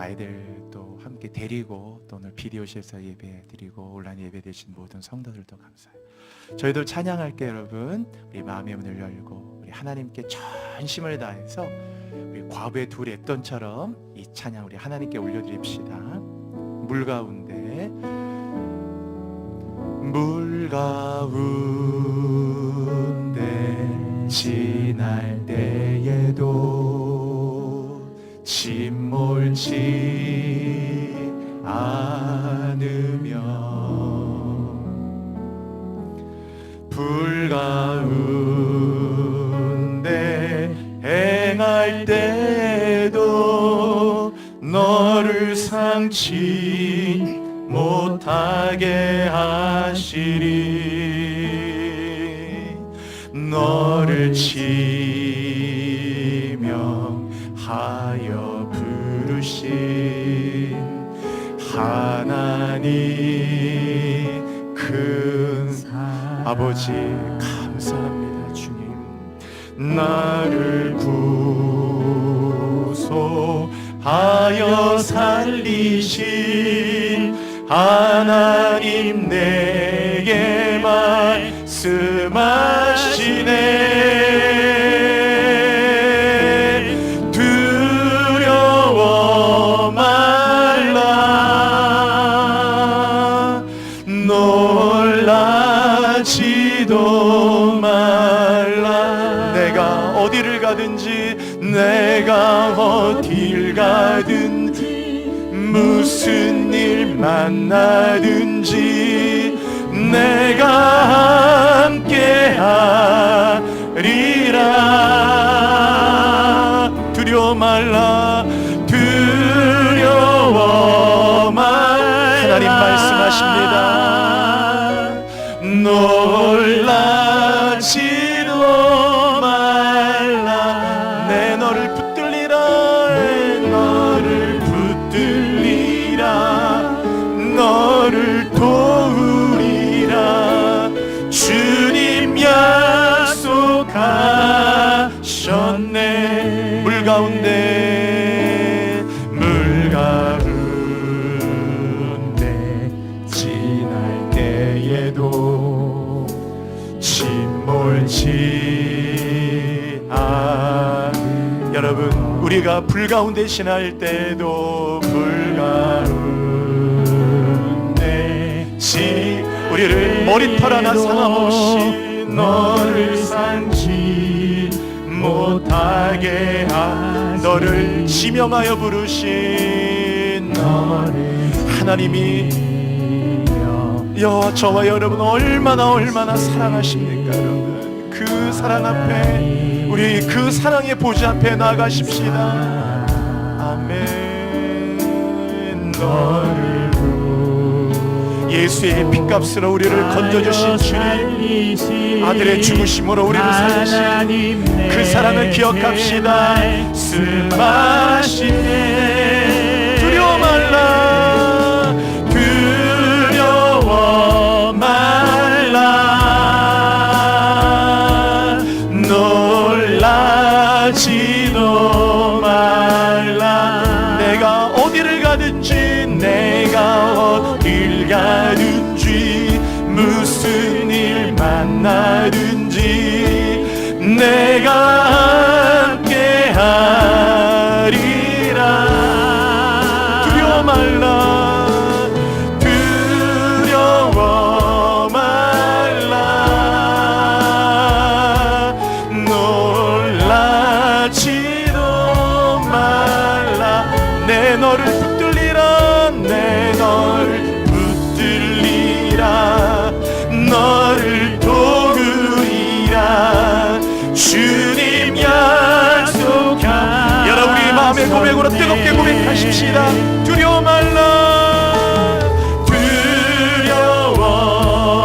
아이들도 함께 데리고 또 오늘 비디오실에서 예배 드리고 온라인 예배 드신 모든 성도들도 감사해요. 저희도 찬양할게요. 여러분, 우리 마음의 문을 열고 우리 하나님께 전심을 다해서 우리 과부의 두 랩돈처럼 이 찬양 우리 하나님께 올려드립시다. 물 가운데 지날 때에도 침몰치 않으며 불 가운데 행할 때도 너를 상치 못하게 하시리. 너를 지명하여 부르신 하나님 큰 아버지 감사합니다. 주님, 나를 구속하여 살리신 하나님 내게 말씀하시네. 두려워 말라, 놀라지도 말라. 내가 어디를 가든지, 내가 어딜 가든지, 무슨 일 만나든지 내가 함께 하리라. 두려워 말라, 두려워 말라. 하나님 말씀하십니다. 놀라지도 말라. 내 너를 붙들리라, 너를 붙들리라, 너를 도우리라. 주님 약속하셨네. 물 가운데 지날 때에도 침몰치 여러분, 우리가 불 가운데 지날 때도 불 가운데 우리를 머리털 하나 상함없이 너를 상치 못하게 너를 지명하여 부르신 너를 하나님이 저와 여러분 얼마나 사랑하십니까? 여러분, 그 사랑 앞에, 우리 그 사랑의 보좌 앞에 나가십시다. 아멘. 너를 예수의 피값으로 우리를 건져주신 주님, 아들의 죽으심으로 우리를 살리신 그 사랑을 기억합시다. 말씀하시네. 두려워 말라, 두려워 말라, 놀라지도 말라. 내가 어디를 가든지, 내가 어딜 가든지, 무슨 일 만나든지 내가 함께 하리라. 두려워 말라, 두려워 말라, 놀라지도 말라. 내 너를 붙들리라, 내 너를 붙들리라, 너를 도우리라. 주님 약속한. 여러분, 우리 마음의 고백으로 뜨겁게 고백하십시다. 두려워 말라, 두려워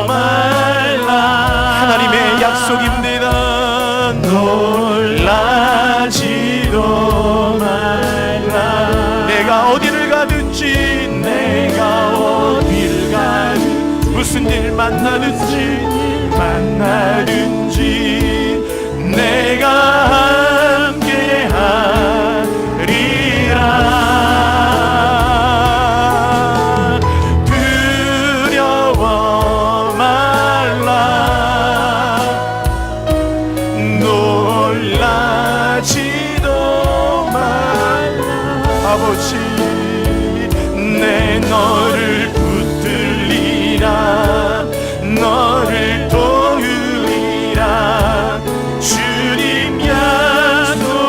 말라. 하나님의 약속입니다. 놀라지도 말라. 내가 어디를 가든지, 내가 어딜 가든지, 무슨 일 만나든지 내가 함께 하리라. 아버지 내 너를 붙들리라 너를 도우리라 주님 약속하셨네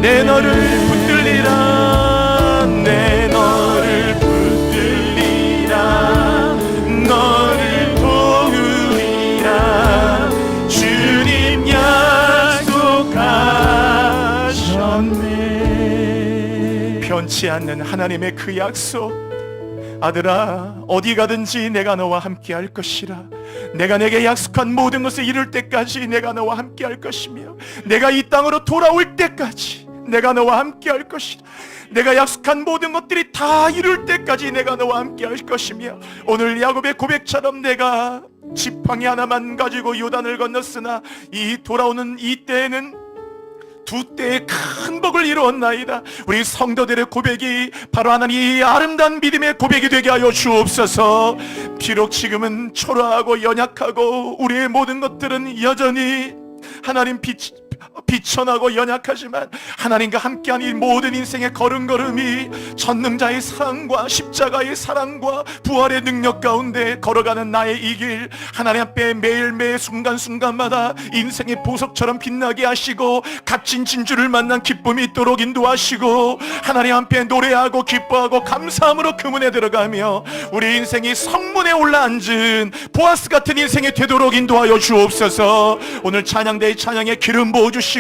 내 너를 붙들리라 내 너를 붙들리라 너를 도우리라 주님 약속하셨네 변치 않는 하나님의 그 약속 아들아 어디 가든지 내가 너와 함께 할 것이라 내가 내게 약속한 모든 것을 이룰 때까지 내가 너와 함께 할 것이며 내가 이 땅으로 돌아올 때까지 내가 너와 함께 할 것이라 내가 약속한 모든 것들이 다 이룰 때까지 내가 너와 함께 할 것이며 오늘 야곱의 고백처럼 내가 지팡이 하나만 가지고 요단을 건넜으나 이 돌아오는 이 때에는 두 때의 큰 복을 이루었나이다. 우리 성도들의 고백이 바로 하나님의 아름다운 믿음의 고백이 되게 하여 주옵소서. 비록 지금은 초라하고 연약하고 우리의 모든 것들은 여전히 하나님 비천하고 연약하지만 하나님과 함께한 이 모든 인생의 걸음걸음이 전능자의 사랑과 십자가의 사랑과 부활의 능력 가운데 걸어가는 나의 이 길 하나님 앞에 매일매일 순간순간마다 인생의 보석처럼 빛나게 하시고 값진 진주를 만난 기쁨이 있도록 인도하시고 하나님 앞에 노래하고 기뻐하고 감사함으로 그 문에 들어가며 우리 인생이 성문에 올라앉은 보아스 같은 인생이 되도록 인도하여 주옵소서. 오늘 찬양대의 찬양에 기름 부어주시고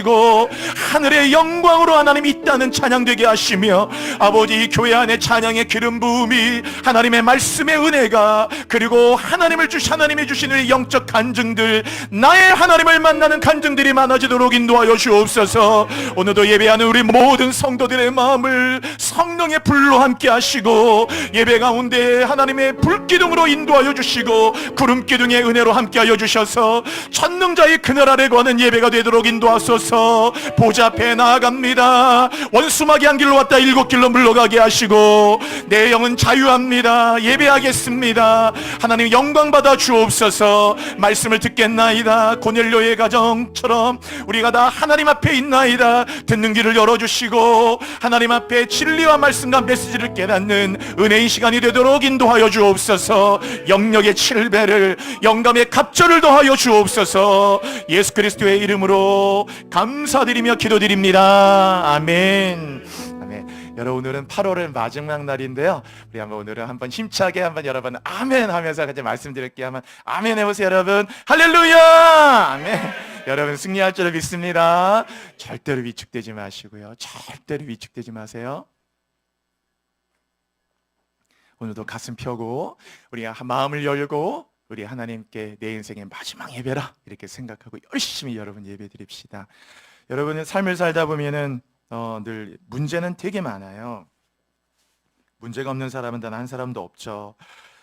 하늘의 영광으로 하나님 있다는 찬양되게 하시며 아버지 교회 안에 찬양의 기름 부음이 하나님의 말씀의 은혜가 그리고 하나님이 주신 우리 영적 간증들 나의 하나님을 만나는 간증들이 많아지도록 인도하여 주옵소서. 오늘도 예배하는 우리 모든 성도들의 마음을 성령의 불로 함께 하시고 예배 가운데 하나님의 불기둥으로 인도하여 주시고 구름기둥의 은혜로 함께 하여 주셔서 전능자의 그늘 아래 거하는 예배가 되도록 인도하소서. 보좌 앞에 나아갑니다. 원수마귀 한 길로 왔다 일곱 길로 물러가게 하시고 내 영은 자유합니다. 예배하겠습니다. 하나님 영광 받아 주옵소서. 말씀을 듣겠나이다. 고넬료의 가정처럼 우리가 다 하나님 앞에 있나이다. 듣는 길을 열어주시고 하나님 앞에 진리와 말씀과 메시지를 깨닫는 은혜의 시간이 되도록 인도하여 주옵소서. 영역의 7배를 영감의 갑절을 더하여 주옵소서. 예수 그리스도의 이름으로 감사드리며 기도드립니다. 아멘. 아멘. 여러분 오늘은 8월의 마지막 날인데요. 우리 오늘은 한번 힘차게 한번 여러분 아멘 하면서 같이 말씀드릴게요. 한번 아멘 해보세요 여러분. 할렐루야. 아멘. 여러분 승리할 줄을 믿습니다. 절대로 위축되지 마시고요. 절대로 위축되지 마세요. 오늘도 가슴 펴고 우리가 마음을 열고 우리 하나님께 내 인생의 마지막 예배라 이렇게 생각하고 열심히 여러분 예배 드립시다. 여러분의 삶을 살다 보면은 늘 문제는 되게 많아요. 문제가 없는 사람은 단 한 사람도 없죠.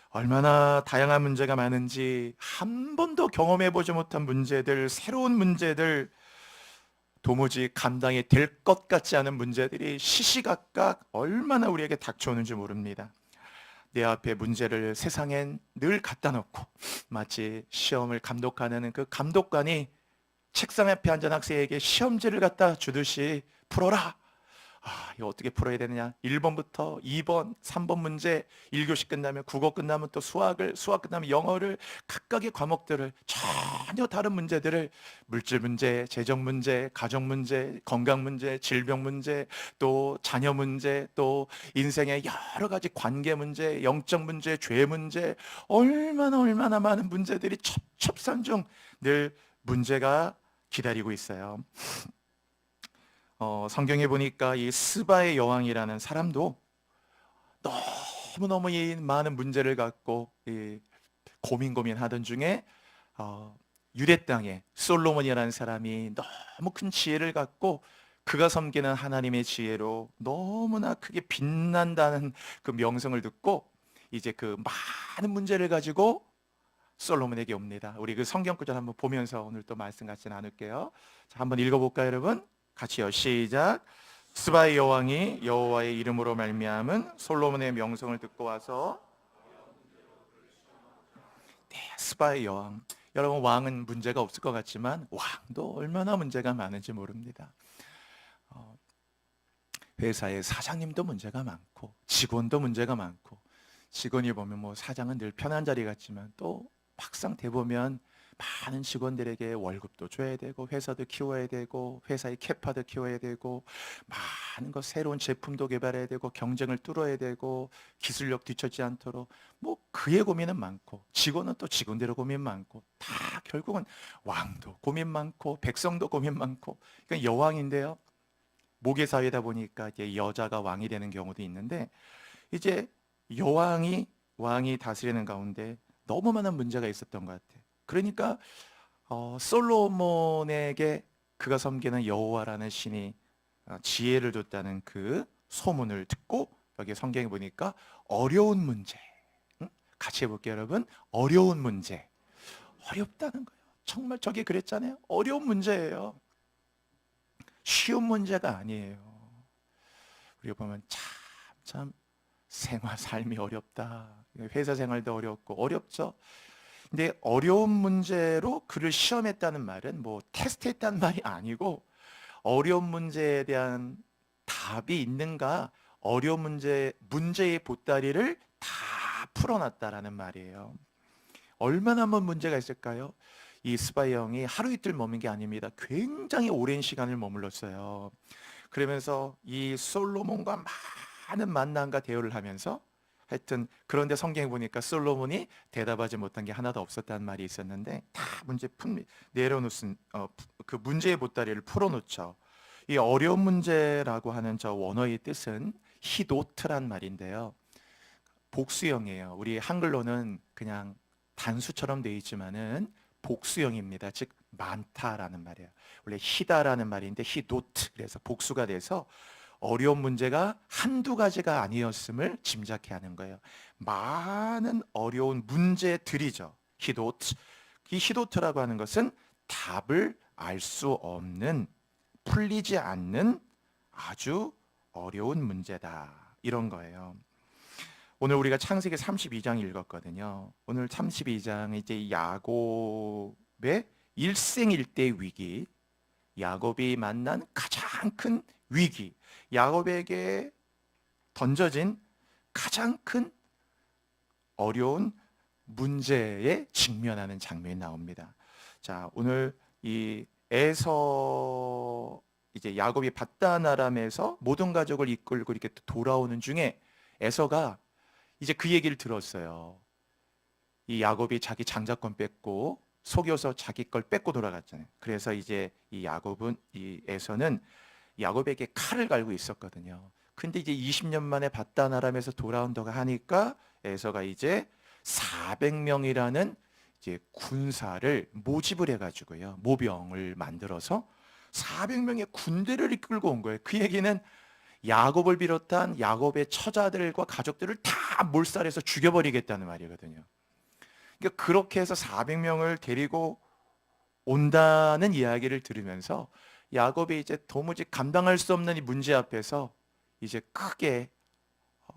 얼마나 다양한 문제가 많은지 한 번도 경험해보지 못한 문제들, 새로운 문제들, 도무지 감당이 될 것 같지 않은 문제들이 시시각각 얼마나 우리에게 닥쳐오는지 모릅니다. 내 앞에 문제를 세상엔 늘 갖다 놓고 마치 시험을 감독하는 그 감독관이 책상 앞에 앉은 학생에게 시험지를 갖다 주듯이 풀어라. 이거 어떻게 풀어야 되느냐. 1번부터 2번, 3번 문제 1교시 끝나면 국어 끝나면 또 수학 끝나면 영어를 각각의 과목들을 전혀 다른 문제들을 물질 문제, 재정 문제, 가정 문제, 건강 문제, 질병 문제, 또 자녀 문제, 또 인생의 여러 가지 관계 문제, 영적 문제, 죄 문제 얼마나 많은 문제들이 첩첩산중 늘 문제가 기다리고 있어요. 성경에 보니까 이 스바의 여왕이라는 사람도 너무너무 이 많은 문제를 갖고 고민하던 중에 유대 땅에 솔로몬이라는 사람이 너무 큰 지혜를 갖고 그가 섬기는 하나님의 지혜로 너무나 크게 빛난다는 그 명성을 듣고 이제 그 많은 문제를 가지고 솔로몬에게 옵니다. 우리 그 성경 구절 한번 보면서 오늘 또 말씀 같이 나눌게요. 자, 한번 읽어볼까요, 여러분? 같이요. 시작. 스바의 여왕이 여호와의 이름으로 말미암은 솔로몬의 명성을 듣고 와서 네, 스바의 여왕. 여러분 왕은 문제가 없을 것 같지만 왕도 얼마나 문제가 많은지 모릅니다. 회사의 사장님도 문제가 많고 직원도 문제가 많고, 직원이 보면 뭐 사장은 늘 편한 자리 같지만 또 막상 대보면 많은 직원들에게 월급도 줘야 되고 회사도 키워야 되고 회사의 캐파도 키워야 되고 많은 거 새로운 제품도 개발해야 되고 경쟁을 뚫어야 되고 기술력 뒤처지 않도록 뭐 그의 고민은 많고, 직원은 또 직원대로 고민 많고, 다 결국은 왕도 고민 많고 백성도 고민 많고. 그러니까 여왕인데요, 모계 사회다 보니까 이제 여자가 왕이 되는 경우도 있는데, 이제 왕이 다스리는 가운데 너무 많은 문제가 있었던 것 같아요. 그러니까 솔로몬에게 그가 섬기는 여호와라는 신이 지혜를 줬다는 그 소문을 듣고, 여기 성경에 보니까 어려운 문제, 응? 같이 해볼게요 여러분. 어려운 문제, 어렵다는 거예요. 정말 저게 그랬잖아요. 어려운 문제예요. 쉬운 문제가 아니에요. 우리가 보면 참 삶이 어렵다. 회사 생활도 어렵고 어렵죠. 근데 어려운 문제로 그를 시험했다는 말은 뭐 테스트했다는 말이 아니고, 어려운 문제에 대한 답이 있는가, 어려운 문제의 보따리를 다 풀어놨다라는 말이에요. 얼마나 많은 문제가 있을까요? 이 스바이 형이 하루 이틀 머문 게 아닙니다. 굉장히 오랜 시간을 머물렀어요. 그러면서 이 솔로몬과 많은 만남과 대화를 하면서, 하여튼 그런데 성경에 보니까 솔로몬이 대답하지 못한 게 하나도 없었다는 말이 있었는데, 다 내려놓은 그 문제의 보따리를 풀어놓죠. 이 어려운 문제라고 하는 저 원어의 뜻은 히도트란 말인데요, 복수형이에요. 우리 한글로는 그냥 단수처럼 되어 있지만은 복수형입니다. 즉 많다라는 말이에요. 원래 히다라는 말인데 히도트, 그래서 복수가 돼서 어려운 문제가 한두 가지가 아니었음을 짐작케 하는 거예요. 많은 어려운 문제들이죠. 히도트. 이 히도트라고 하는 것은 답을 알 수 없는, 풀리지 않는 아주 어려운 문제다, 이런 거예요. 오늘 우리가 창세기 32장 읽었거든요. 오늘 32장은 이제 야곱의 일생일대 위기, 야곱이 만난 가장 큰 위기, 야곱에게 던져진 가장 큰 어려운 문제에 직면하는 장면이 나옵니다. 자, 오늘 이 에서, 이제 야곱이 밧단 아람에서 모든 가족을 이끌고 이렇게 돌아오는 중에 에서가 이제 그 얘기를 들었어요. 이 야곱이 자기 장자권 뺏고 속여서 자기 걸 뺏고 돌아갔잖아요. 그래서 이제 이 에서는 야곱에게 칼을 갈고 있었거든요. 근데 이제 20년 만에 밧단 아람에서 돌아온다고 하니까 에서가 이제 400명이라는 이제 군사를 모집을 해가지고요, 모병을 만들어서 400명의 군대를 이끌고 온 거예요. 그 얘기는 야곱을 비롯한 야곱의 처자들과 가족들을 다 몰살해서 죽여버리겠다는 말이거든요. 그러니까 그렇게 해서 400명을 데리고 온다는 이야기를 들으면서 야곱이 이제 도무지 감당할 수 없는 이 문제 앞에서 이제 크게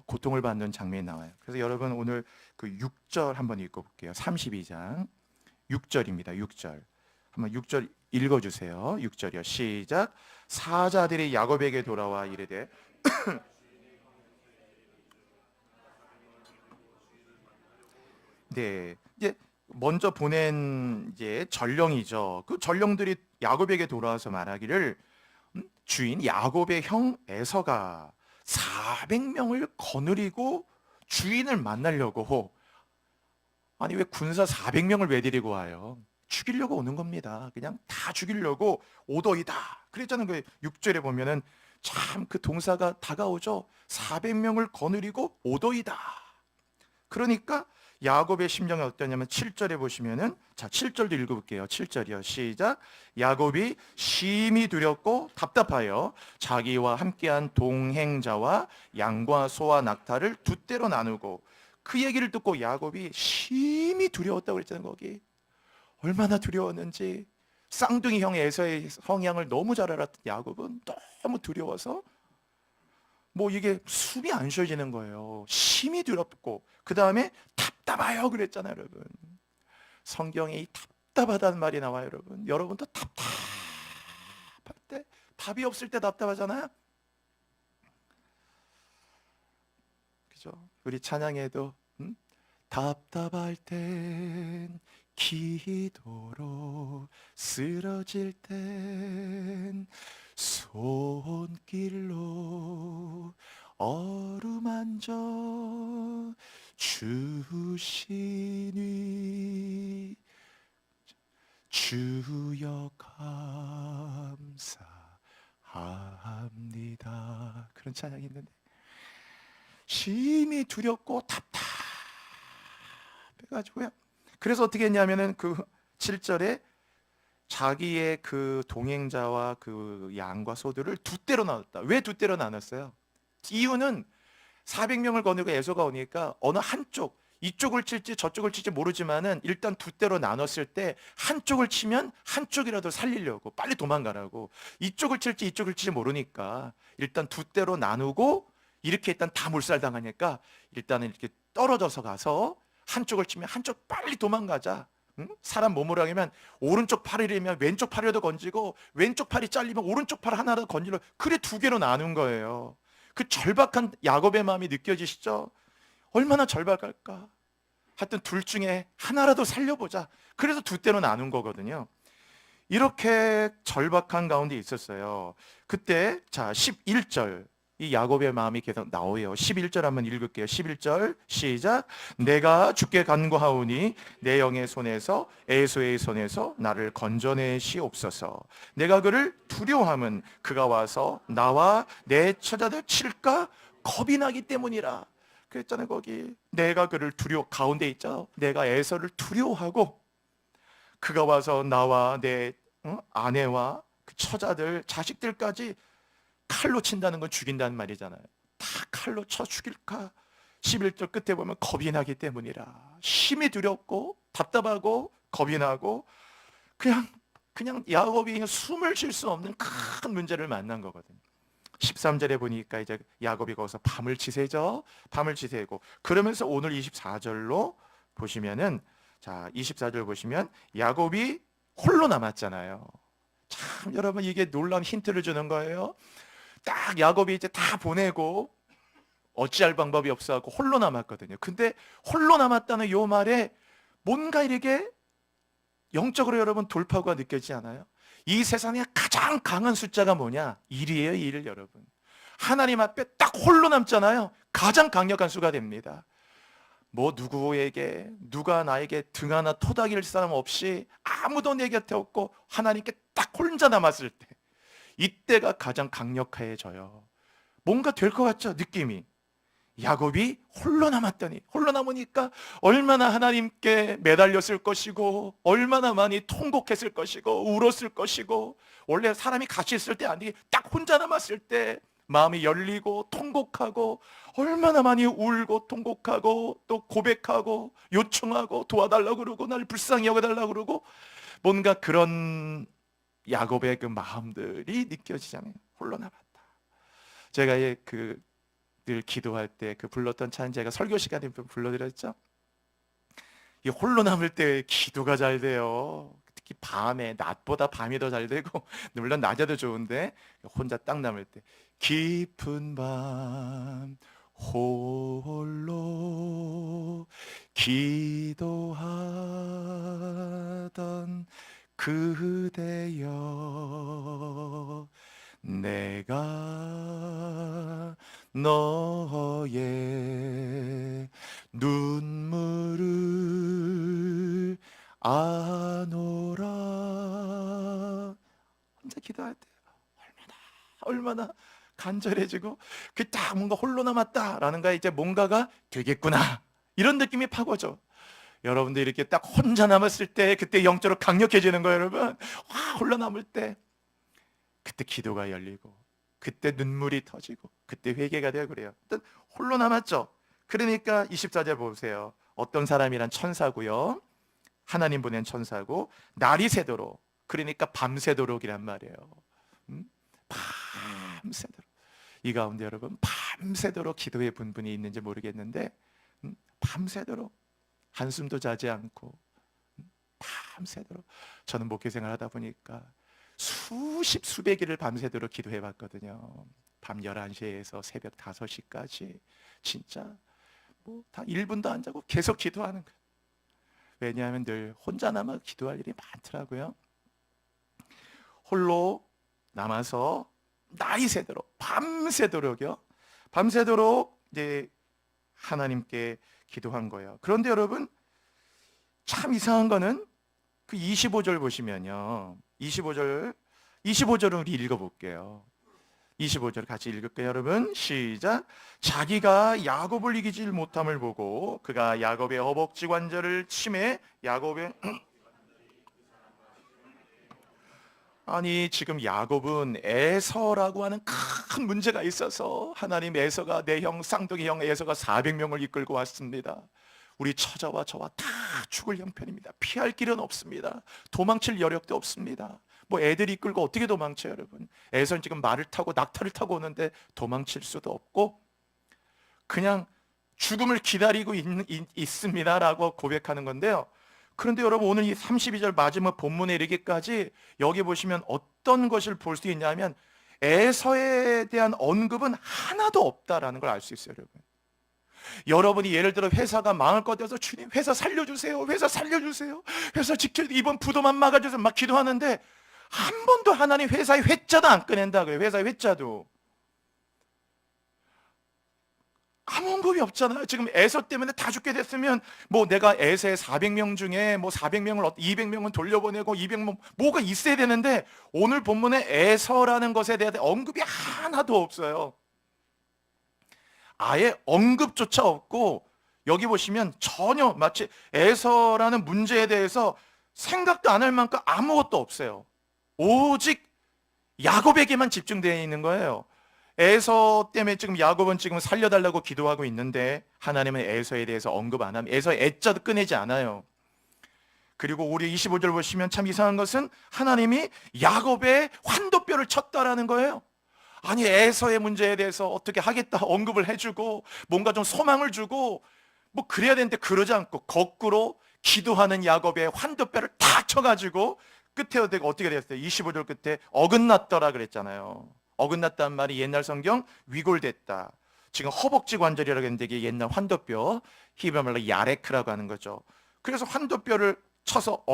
고통을 받는 장면이 나와요. 그래서 여러분 오늘 그 6절 한번 읽어볼게요. 32장 6절입니다. 6절. 한번 6절 읽어주세요. 6절이요. 시작. 사자들이 야곱에게 돌아와 이르되 네, 이제 먼저 보낸 이제 전령이죠. 그 전령들이 야곱에게 돌아와서 말하기를, 주인 야곱의 형 에서가 400명을 거느리고 주인을 만나려고, 아니 왜 군사 400명을 왜 데리고 와요? 죽이려고 오는 겁니다. 그냥 다 죽이려고 오더이다 그랬잖아요. 그 6절에 보면은 참 그 동사가 다가오죠. 400명을 거느리고 오더이다. 그러니까 야곱의 심정이 어떠냐면 7절에 보시면은, 자 7절도 읽어볼게요. 7절이요. 시작. 야곱이 심히 두렵고 답답하여 자기와 함께한 동행자와 양과 소와 낙타를 두 떼로 나누고, 그 얘기를 듣고 야곱이 심히 두려웠다고 그랬잖아요. 거기 얼마나 두려웠는지, 쌍둥이 형 에서의 성향을 너무 잘 알았던 야곱은 너무 두려워서 뭐 이게 숨이 안 쉬어지는 거예요. 심히 두렵고, 그 다음에 답답해요 그랬잖아요. 여러분, 성경에 이 답답하다는 말이 나와요. 여러분, 여러분도 답답할 때, 답이 없을 때 답답하잖아요. 그죠? 우리 찬양에도 답답할 땐 기도로, 쓰러질 땐 손길로 어루만져 주시니 주여 감사합니다. 그런 찬양이 있는데, 심히 두렵고 답답해가지고요. 그래서 어떻게 했냐면은 그 7절에 자기의 그 동행자와 그 양과 소들을 두 떼로 나눴다. 왜 두 떼로 나눴어요? 이유는 400명을 거느리고 에서가 오니까 어느 한쪽, 이쪽을 칠지 저쪽을 칠지 모르지만은 일단 두 떼로 나눴을 때 한쪽을 치면 한쪽이라도 살리려고, 빨리 도망가라고. 이쪽을 칠지 이쪽을 칠지 모르니까 일단 두 떼로 나누고, 이렇게 일단 다 몰살당하니까 일단은 이렇게 떨어져서 가서 한쪽을 치면 한쪽 빨리 도망가자. 응? 사람 몸으로 하면 오른쪽 팔이라면 왼쪽 팔이라도 건지고, 왼쪽 팔이 잘리면 오른쪽 팔 하나라도 건지려. 그래 두 개로 나눈 거예요. 그 절박한 야곱의 마음이 느껴지시죠? 얼마나 절박할까? 하여튼 둘 중에 하나라도 살려보자. 그래서 두 떼로 나눈 거거든요. 이렇게 절박한 가운데 있었어요. 그때 자 11절, 이 야곱의 마음이 계속 나오요. 11절 한번 읽을게요. 11절 시작. 내가 주께 간구하오니 내 영의 손에서, 에서의 손에서 나를 건져내시옵소서. 내가 그를 두려워함은 그가 와서 나와 내 처자들 칠까 겁이 나기 때문이라. 그랬잖아요. 거기 내가 그를 가운데 있죠. 내가 에서를 두려워하고 그가 와서 나와 내 아내와 그 처자들, 자식들까지 칼로 친다는 건 죽인다는 말이잖아요. 다 칼로 쳐 죽일까? 11절 끝에 보면 겁이 나기 때문이라. 심히 두렵고 답답하고 겁이 나고 그냥 야곱이 숨을 쉴 수 없는 큰 문제를 만난 거거든요. 13절에 보니까 이제 야곱이 거기서 밤을 지새죠. 밤을 지새고, 그러면서 오늘 24절로 보시면은, 자 24절 보시면 야곱이 홀로 남았잖아요. 참 여러분, 이게 놀라운 힌트를 주는 거예요. 딱 야곱이 이제 다 보내고 어찌할 방법이 없어갖고 홀로 남았거든요. 근데 홀로 남았다는 요 말에 뭔가 이렇게 영적으로 여러분 돌파구가 느껴지지 않아요? 이 세상에 가장 강한 숫자가 뭐냐? 1이에요, 1. 여러분, 하나님 앞에 딱 홀로 남잖아요. 가장 강력한 수가 됩니다. 뭐 누구에게, 누가 나에게 등 하나 토닥일 사람 없이 아무도 내 곁에 없고 하나님께 딱 혼자 남았을 때, 이때가 가장 강력해져요. 뭔가 될 것 같죠? 느낌이. 야곱이 홀로 남았더니, 홀로 남으니까 얼마나 하나님께 매달렸을 것이고, 얼마나 많이 통곡했을 것이고, 울었을 것이고. 원래 사람이 같이 있을 때 아니게 딱 혼자 남았을 때 마음이 열리고 통곡하고, 얼마나 많이 울고 통곡하고 또 고백하고 요청하고 도와달라고 그러고 날 불쌍히 여겨달라고 그러고, 뭔가 그런 야곱의 그 마음들이 느껴지잖아요. 홀로 남았다. 제가 늘 기도할 때 그 불렀던 찬, 제가 설교 시간에 불러드렸죠. 이 홀로 남을 때 기도가 잘 돼요. 특히 밤에, 낮보다 밤이 더 잘 되고, 물론 낮에도 좋은데 혼자 딱 남을 때, 깊은 밤 홀로 기도하던 그대여, 내가 너의 눈물을 아노라. 혼자 기도할 때 얼마나 간절해지고, 그 딱 뭔가 홀로 남았다라는 거에 이제 뭔가가 되겠구나, 이런 느낌이 파고져. 여러분들 이렇게 딱 혼자 남았을 때 그때 영적으로 강력해지는 거예요. 여러분, 와, 홀로 남을 때 그때 기도가 열리고, 그때 눈물이 터지고, 그때 회개가 되고 그래요. 일단 홀로 남았죠. 그러니까 24절 보세요. 어떤 사람이란 천사고요, 하나님 보낸 천사고, 날이 새도록, 그러니까 밤새도록이란 말이에요. 밤새도록. 이 가운데 여러분, 밤새도록 기도의 분분이 있는지 모르겠는데, 밤새도록 한숨도 자지 않고 밤새도록, 저는 목회 생활하다 보니까 수십 수백 일을 밤새도록 기도해 봤거든요. 밤 11시에서 새벽 5시까지 진짜 다 1분도 안 자고 계속 기도하는 거예요. 왜냐하면 늘 혼자 남아 기도할 일이 많더라고요. 홀로 남아서 나이 새도록 밤새도록요. 밤새도록 이제 하나님께 기도한 거예요. 그런데 여러분 참 이상한 거는 그 25절 보시면요. 25절을 우리 읽어볼게요. 25절 같이 읽을게요. 여러분 시작. 자기가 야곱을 이기지 못함을 보고 그가 야곱의 허벅지 관절을 치매 야곱의 아니 지금 야곱은 에서라고 하는 큰 문제가 있어서 하나님 에서가 내 형 쌍둥이 형 에서가 400명을 이끌고 왔습니다. 우리 처자와 저와 다 죽을 형편입니다. 피할 길은 없습니다. 도망칠 여력도 없습니다. 뭐 애들이 이끌고 어떻게 도망쳐요 여러분. 에서는 지금 말을 타고 낙타를 타고 오는데 도망칠 수도 없고 그냥 죽음을 기다리고 있습니다라고 고백하는 건데요. 그런데 여러분 오늘 이 32절 마지막 본문에 이르기까지 여기 보시면 어떤 것을 볼 수 있냐면 에서에 대한 언급은 하나도 없다라는 걸 알 수 있어요 여러분. 여러분이 예를 들어 회사가 망할 것 같아서 주님 회사 살려주세요, 회사 살려주세요, 회사 지켜 이번 부도만 막아주세요 막 기도하는데 한 번도 하나님 회사의 회자도 안 꺼낸다 그래요. 회사의 회자도 아무 언급이 없잖아요. 지금 에서 때문에 다 죽게 됐으면 뭐 내가 에서의 400명 중에 뭐 400명을 200명은 돌려보내고 200명 뭐가 있어야 되는데 오늘 본문에 에서라는 것에 대한 언급이 하나도 없어요. 아예 언급조차 없고 여기 보시면 전혀 마치 에서라는 문제에 대해서 생각도 안 할 만큼 아무것도 없어요. 오직 야곱에게만 집중되어 있는 거예요. 에서 때문에 지금 야곱은 지금 살려달라고 기도하고 있는데 하나님은 에서에 대해서 언급 안 하면 에서의 애자도 꺼내지 않아요. 그리고 우리 25절 보시면 참 이상한 것은 하나님이 야곱의 환도뼈를 쳤다라는 거예요. 아니 에서의 문제에 대해서 어떻게 하겠다 언급을 해주고 뭔가 좀 소망을 주고 뭐 그래야 되는데 그러지 않고 거꾸로 기도하는 야곱의 환도뼈를 다 쳐가지고 끝에 어떻게 됐어요? 25절 끝에 어긋났더라 그랬잖아요. 어긋났다는 말이 옛날 성경 위골됐다. 지금 허벅지 관절이라고 했는데 이게 옛날 환도뼈 히브리말로 야레크라고 하는 거죠. 그래서 환도뼈를 쳐서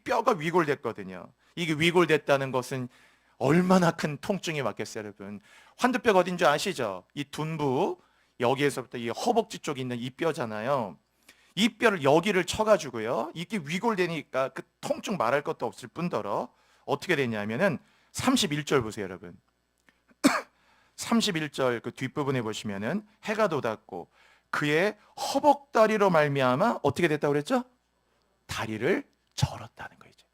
뼈가 위골됐거든요. 이게 위골됐다는 것은 얼마나 큰 통증이 왔겠어요 여러분. 환도뼈가 어딘지 아시죠? 이 둔부 여기에서부터 이 허벅지 쪽에 있는 이 뼈잖아요. 이 뼈를 여기를 쳐가지고요 이게 위골되니까 그 통증 말할 것도 없을 뿐더러 어떻게 됐냐면은 31절 보세요 여러분. 31절 그 뒷부분에 보시면은 해가 돋았고 그의 허벅다리로 말미암아 어떻게 됐다고 그랬죠? 다리를 절었다는 거죠.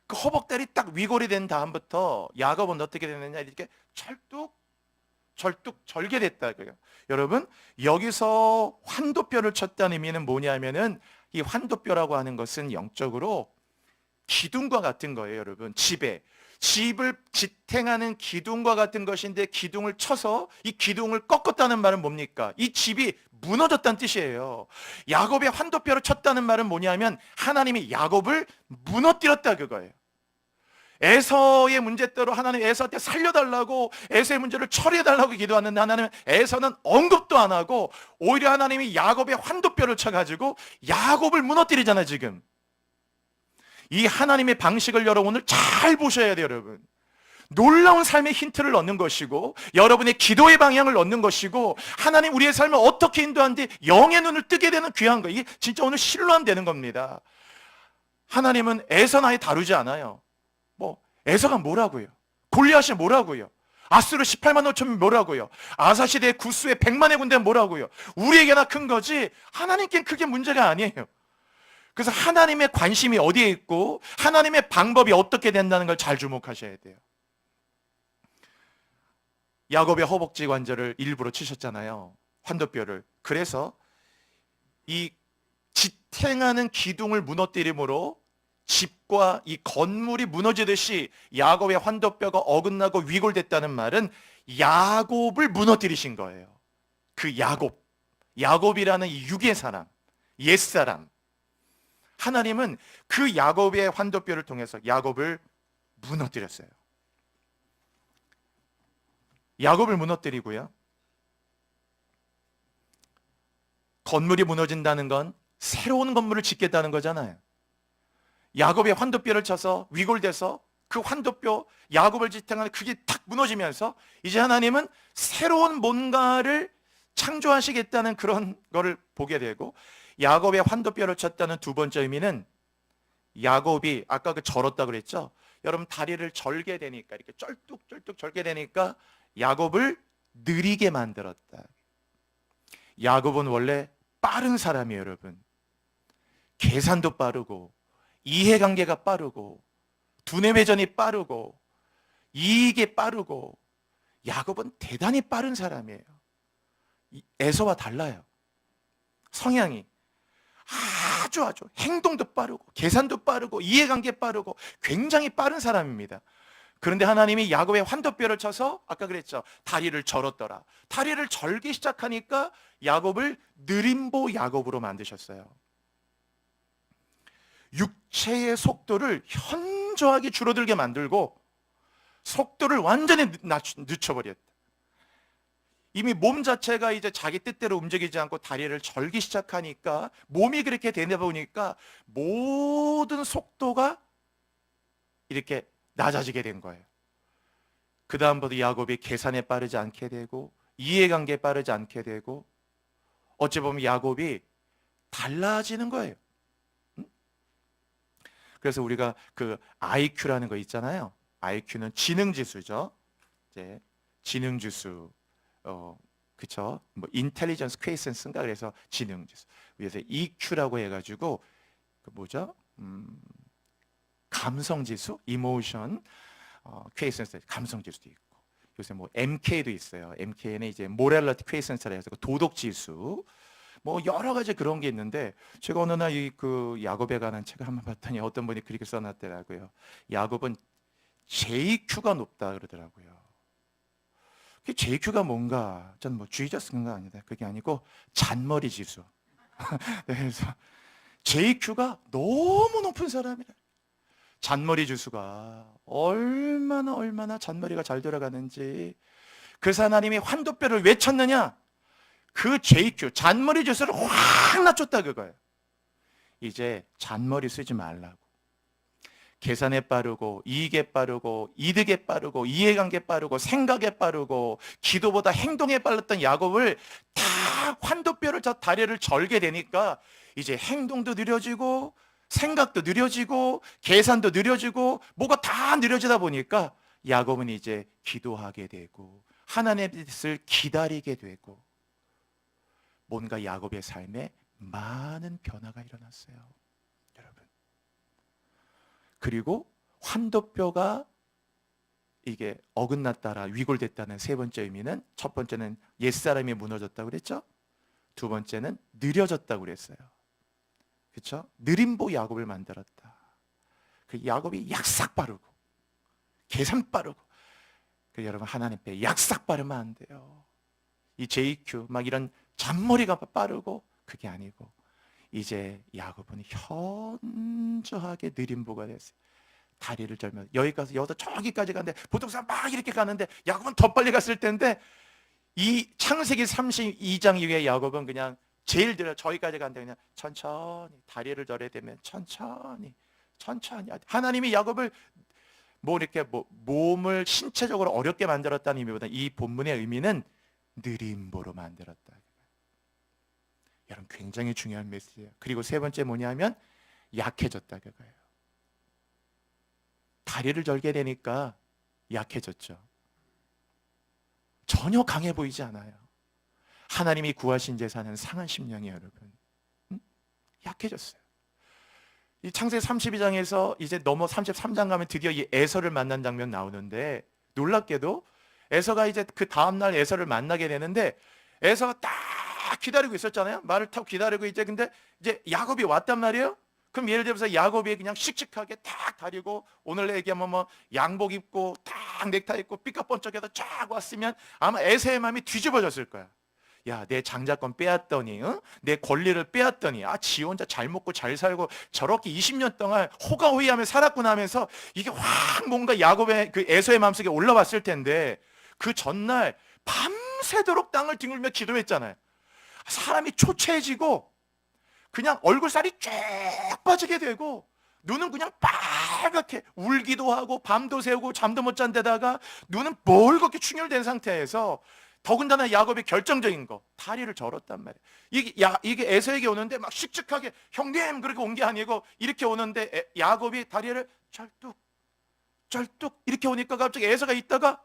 그 허벅다리 딱 위골이 된 다음부터 야곱은 어떻게 되느냐 이렇게 절뚝 절게 됐다 그래요. 여러분 여기서 환도뼈를 쳤다는 의미는 뭐냐면은 이 환도뼈라고 하는 것은 영적으로 기둥과 같은 거예요 여러분. 집을 지탱하는 기둥과 같은 것인데 기둥을 쳐서 이 기둥을 꺾었다는 말은 뭡니까? 이 집이 무너졌다는 뜻이에요. 야곱의 환도뼈를 쳤다는 말은 뭐냐면 하나님이 야곱을 무너뜨렸다 그거예요. 에서의 문제대로 하나님 에서한테 살려달라고 에서의 문제를 처리해달라고 기도하는데 하나님은 에서는 언급도 안 하고 오히려 하나님이 야곱의 환도뼈를 쳐가지고 야곱을 무너뜨리잖아요 지금. 이 하나님의 방식을 여러분 오늘 잘 보셔야 돼요 여러분. 놀라운 삶의 힌트를 얻는 것이고 여러분의 기도의 방향을 얻는 것이고 하나님 우리의 삶을 어떻게 인도하는지 영의 눈을 뜨게 되는 귀한 거. 이게 진짜 오늘 실로하면 되는 겁니다. 하나님은 에서 나이 다루지 않아요. 뭐 에서가 뭐라고요? 골리앗이 뭐라고요? 아수르 18만 5천이 뭐라고요? 아사시대의 구스의 100만의 군대는 뭐라고요? 우리에게나 큰 거지 하나님께는 그게 문제가 아니에요. 그래서 하나님의 관심이 어디에 있고 하나님의 방법이 어떻게 된다는 걸 잘 주목하셔야 돼요. 야곱의 허벅지 관절을 일부러 치셨잖아요. 환도뼈를. 그래서 이 지탱하는 기둥을 무너뜨림으로 집과 이 건물이 무너지듯이 야곱의 환도뼈가 어긋나고 위골됐다는 말은 야곱을 무너뜨리신 거예요. 그 야곱이라는 이 육의 사람, 옛사람. 하나님은 그 야곱의 환도뼈를 통해서 야곱을 무너뜨렸어요. 야곱을 무너뜨리고요. 건물이 무너진다는 건 새로운 건물을 짓겠다는 거잖아요. 야곱의 환도뼈를 쳐서 위골돼서 그 환도뼈 야곱을 지탱하는 그게 탁 무너지면서 이제 하나님은 새로운 뭔가를 창조하시겠다는 그런 거를 보게 되고, 야곱의 환도뼈를 쳤다는 두 번째 의미는 야곱이 아까 그 절었다 그랬죠. 여러분 다리를 절게 되니까 이렇게 쩔뚝쩔뚝 절게 되니까 야곱을 느리게 만들었다. 야곱은 원래 빠른 사람이에요, 여러분. 계산도 빠르고 이해관계가 빠르고 두뇌 회전이 빠르고 이익이 빠르고, 야곱은 대단히 빠른 사람이에요. 에서와 달라요. 성향이 아주 행동도 빠르고 계산도 빠르고 이해관계 빠르고 굉장히 빠른 사람입니다. 그런데 하나님이 야곱의 환도뼈를 쳐서 아까 그랬죠. 다리를 절었더라. 다리를 절기 시작하니까 야곱을 느림보 야곱으로 만드셨어요. 육체의 속도를 현저하게 줄어들게 만들고 속도를 완전히 늦춰버렸다. 이미 몸 자체가 이제 자기 뜻대로 움직이지 않고 다리를 절기 시작하니까, 몸이 그렇게 되다 보니까 모든 속도가 이렇게 낮아지게 된 거예요. 그 다음부터 야곱이 계산에 빠르지 않게 되고 이해관계에 빠르지 않게 되고, 어찌 보면 야곱이 달라지는 거예요. 그래서 우리가 그 IQ라는 거 있잖아요. IQ는 지능지수죠. 이제 지능지수, 그쵸? 뭐 인텔리전스 퀘이센스인가, 그래서 지능지수. 위에서 EQ라고 해가지고 그 뭐죠? 감성지수, 이모션 퀘이센스, 감성지수도 있고, 요새 뭐 MK도 있어요. MK는 이제 모랄리티 퀘이센스라 해서 도덕지수. 뭐 여러 가지 그런 게 있는데, 제가 어느 날 이 그 야곱에 관한 책을 한번 봤더니 어떤 분이 그렇게 써놨더라고요. 야곱은 JQ가 높다 그러더라고요. 그 JQ가 뭔가, 저는 뭐 주의자 쓴 거 아니다. 그게 아니고 잔머리 지수. 그래서 JQ가 너무 높은 사람이라. 잔머리 지수가 얼마나 잔머리가 잘 돌아가는지. 그래서 하나님이 환도뼈를 왜 쳤느냐? 그 JQ, 잔머리 지수를 확 낮췄다 그거예요. 이제 잔머리 쓰지 말라고. 계산에 빠르고 이익에 빠르고 이득에 빠르고 이해관계에 빠르고 생각에 빠르고 기도보다 행동에 빨랐던 야곱을 다 환도뼈를 저 다리를 절게 되니까 이제 행동도 느려지고 생각도 느려지고 계산도 느려지고 뭐가 다 느려지다 보니까 야곱은 이제 기도하게 되고 하나님의 뜻을 기다리게 되고, 뭔가 야곱의 삶에 많은 변화가 일어났어요, 여러분. 그리고 환도뼈가 이게 어긋났다라 위골됐다는 세 번째 의미는, 첫 번째는 옛사람이 무너졌다고 그랬죠. 두 번째는 느려졌다고 그랬어요. 그렇죠? 느림보 야곱을 만들었다. 그 야곱이 약삭 빠르고 계산 빠르고. 그 여러분, 하나님 앞에 약삭 빠르면 안 돼요. 이 JQ 막 이런 잔머리가 빠르고 그게 아니고, 이제 야곱은 현저하게 느림보가 됐어요. 다리를 절면 여기 가서 여기서 저기까지 가는데 보통 사람 막 이렇게 가는데 야곱은 더 빨리 갔을 텐데, 이 창세기 32장 이후에 야곱은 그냥 제일 들어 저기까지 가는데 그냥 천천히 다리를 절해야 되면 천천히 하나님이 야곱을 뭐 이렇게 뭐 몸을 신체적으로 어렵게 만들었다는 의미보다 이 본문의 의미는 느림보로 만들었다. 여러분, 굉장히 중요한 메시지예요. 그리고 세 번째 뭐냐면 약해졌다 그거예요. 다리를 절게 되니까 약해졌죠. 전혀 강해 보이지 않아요. 하나님이 구하신 제사는 상한 심령이에요, 여러분. 약해졌어요. 이 창세기 32장에서 이제 넘어 33장 가면 드디어 이 에서를 만난 장면 나오는데, 놀랍게도 에서가 이제 그 다음날 에서를 만나게 되는데, 에서가 딱 기다리고 있었잖아요. 말을 타고 기다리고 근데 이제 야곱이 왔단 말이에요. 그럼 예를 들어서 야곱이 그냥 씩씩하게 딱 다리고, 오늘 얘기하면 뭐 양복 입고 딱 넥타이 입고 삐까뻔쩍해서 쫙 왔으면 아마 에서의 마음이 뒤집어졌을 거야. 야, 내 장자권 빼앗더니, 내 권리를 빼앗더니, 지 혼자 잘 먹고 잘 살고 저렇게 20년 동안 호가호위하며 살았구나 하면서 이게 확 뭔가 야곱의 그 에서의 마음속에 올라왔을 텐데, 그 전날 밤새도록 땅을 뒹굴며 기도했잖아요. 사람이 초췌해지고 그냥 얼굴살이 쫙 빠지게 되고 눈은 그냥 빨갛게 울기도 하고 밤도 새우고 잠도 못 잔 데다가 눈은 멀겋게 충혈된 상태에서 더군다나 야곱이 결정적인 거 다리를 절었단 말이에요. 이게 에서에게 오는데 막 씩씩하게 형님 그렇게 온 게 아니고 이렇게 오는데 야곱이 다리를 쩔뚝 이렇게 오니까 갑자기 에서가 있다가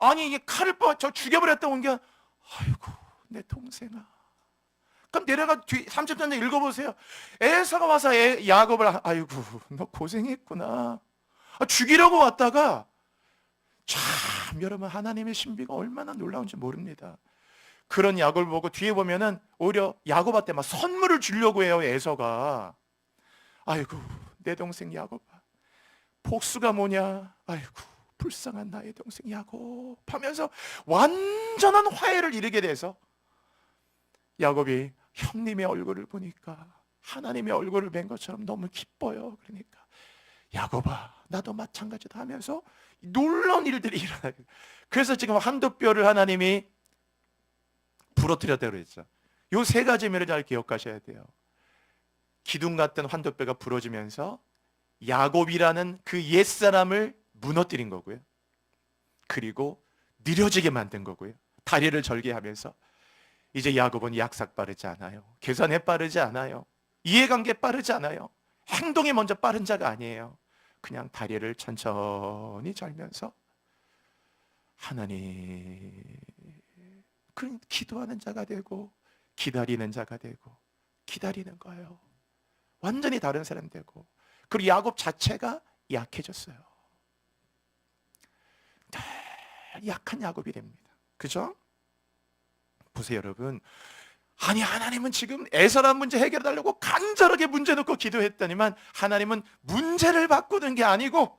아니 이게 칼을 저 죽여버렸다 온 게 아이고 내 동생아. 그럼 내려가 뒤 30장 읽어보세요. 에서가 와서 야곱을 아이고 너 고생했구나. 죽이려고 왔다가 참 여러분 하나님의 신비가 얼마나 놀라운지 모릅니다. 그런 야곱을 보고 뒤에 보면은 오히려 야곱한테 막 선물을 주려고 해요. 에서가 아이고 내 동생 야곱아 복수가 뭐냐 아이고 불쌍한 나의 동생 야곱 하면서 완전한 화해를 이루게 돼서 야곱이 형님의 얼굴을 보니까 하나님의 얼굴을 뵌 것처럼 너무 기뻐요. 그러니까 야곱아 나도 마찬가지다 하면서 놀라운 일들이 일어나요. 그래서 지금 환도뼈를 하나님이 부러뜨렸다고 그랬죠. 요 세 가지 면을 잘 기억하셔야 돼요. 기둥 같은 환도뼈가 부러지면서 야곱이라는 그 옛사람을 무너뜨린 거고요. 그리고 느려지게 만든 거고요. 다리를 절게 하면서 이제 야곱은 약삭 빠르지 않아요. 계산에 빠르지 않아요. 이해관계 빠르지 않아요. 행동이 먼저 빠른 자가 아니에요. 그냥 다리를 천천히 절면서 하나님 그 기도하는 자가 되고 기다리는 자가 되고 기다리는 거예요. 완전히 다른 사람 되고 그리고 야곱 자체가 약해졌어요. 약한 야곱이 됩니다. 그죠? 보세요 여러분. 아니 하나님은 지금 에서란 문제 해결하려고 간절하게 문제 놓고 기도했더니만 하나님은 문제를 바꾸는 게 아니고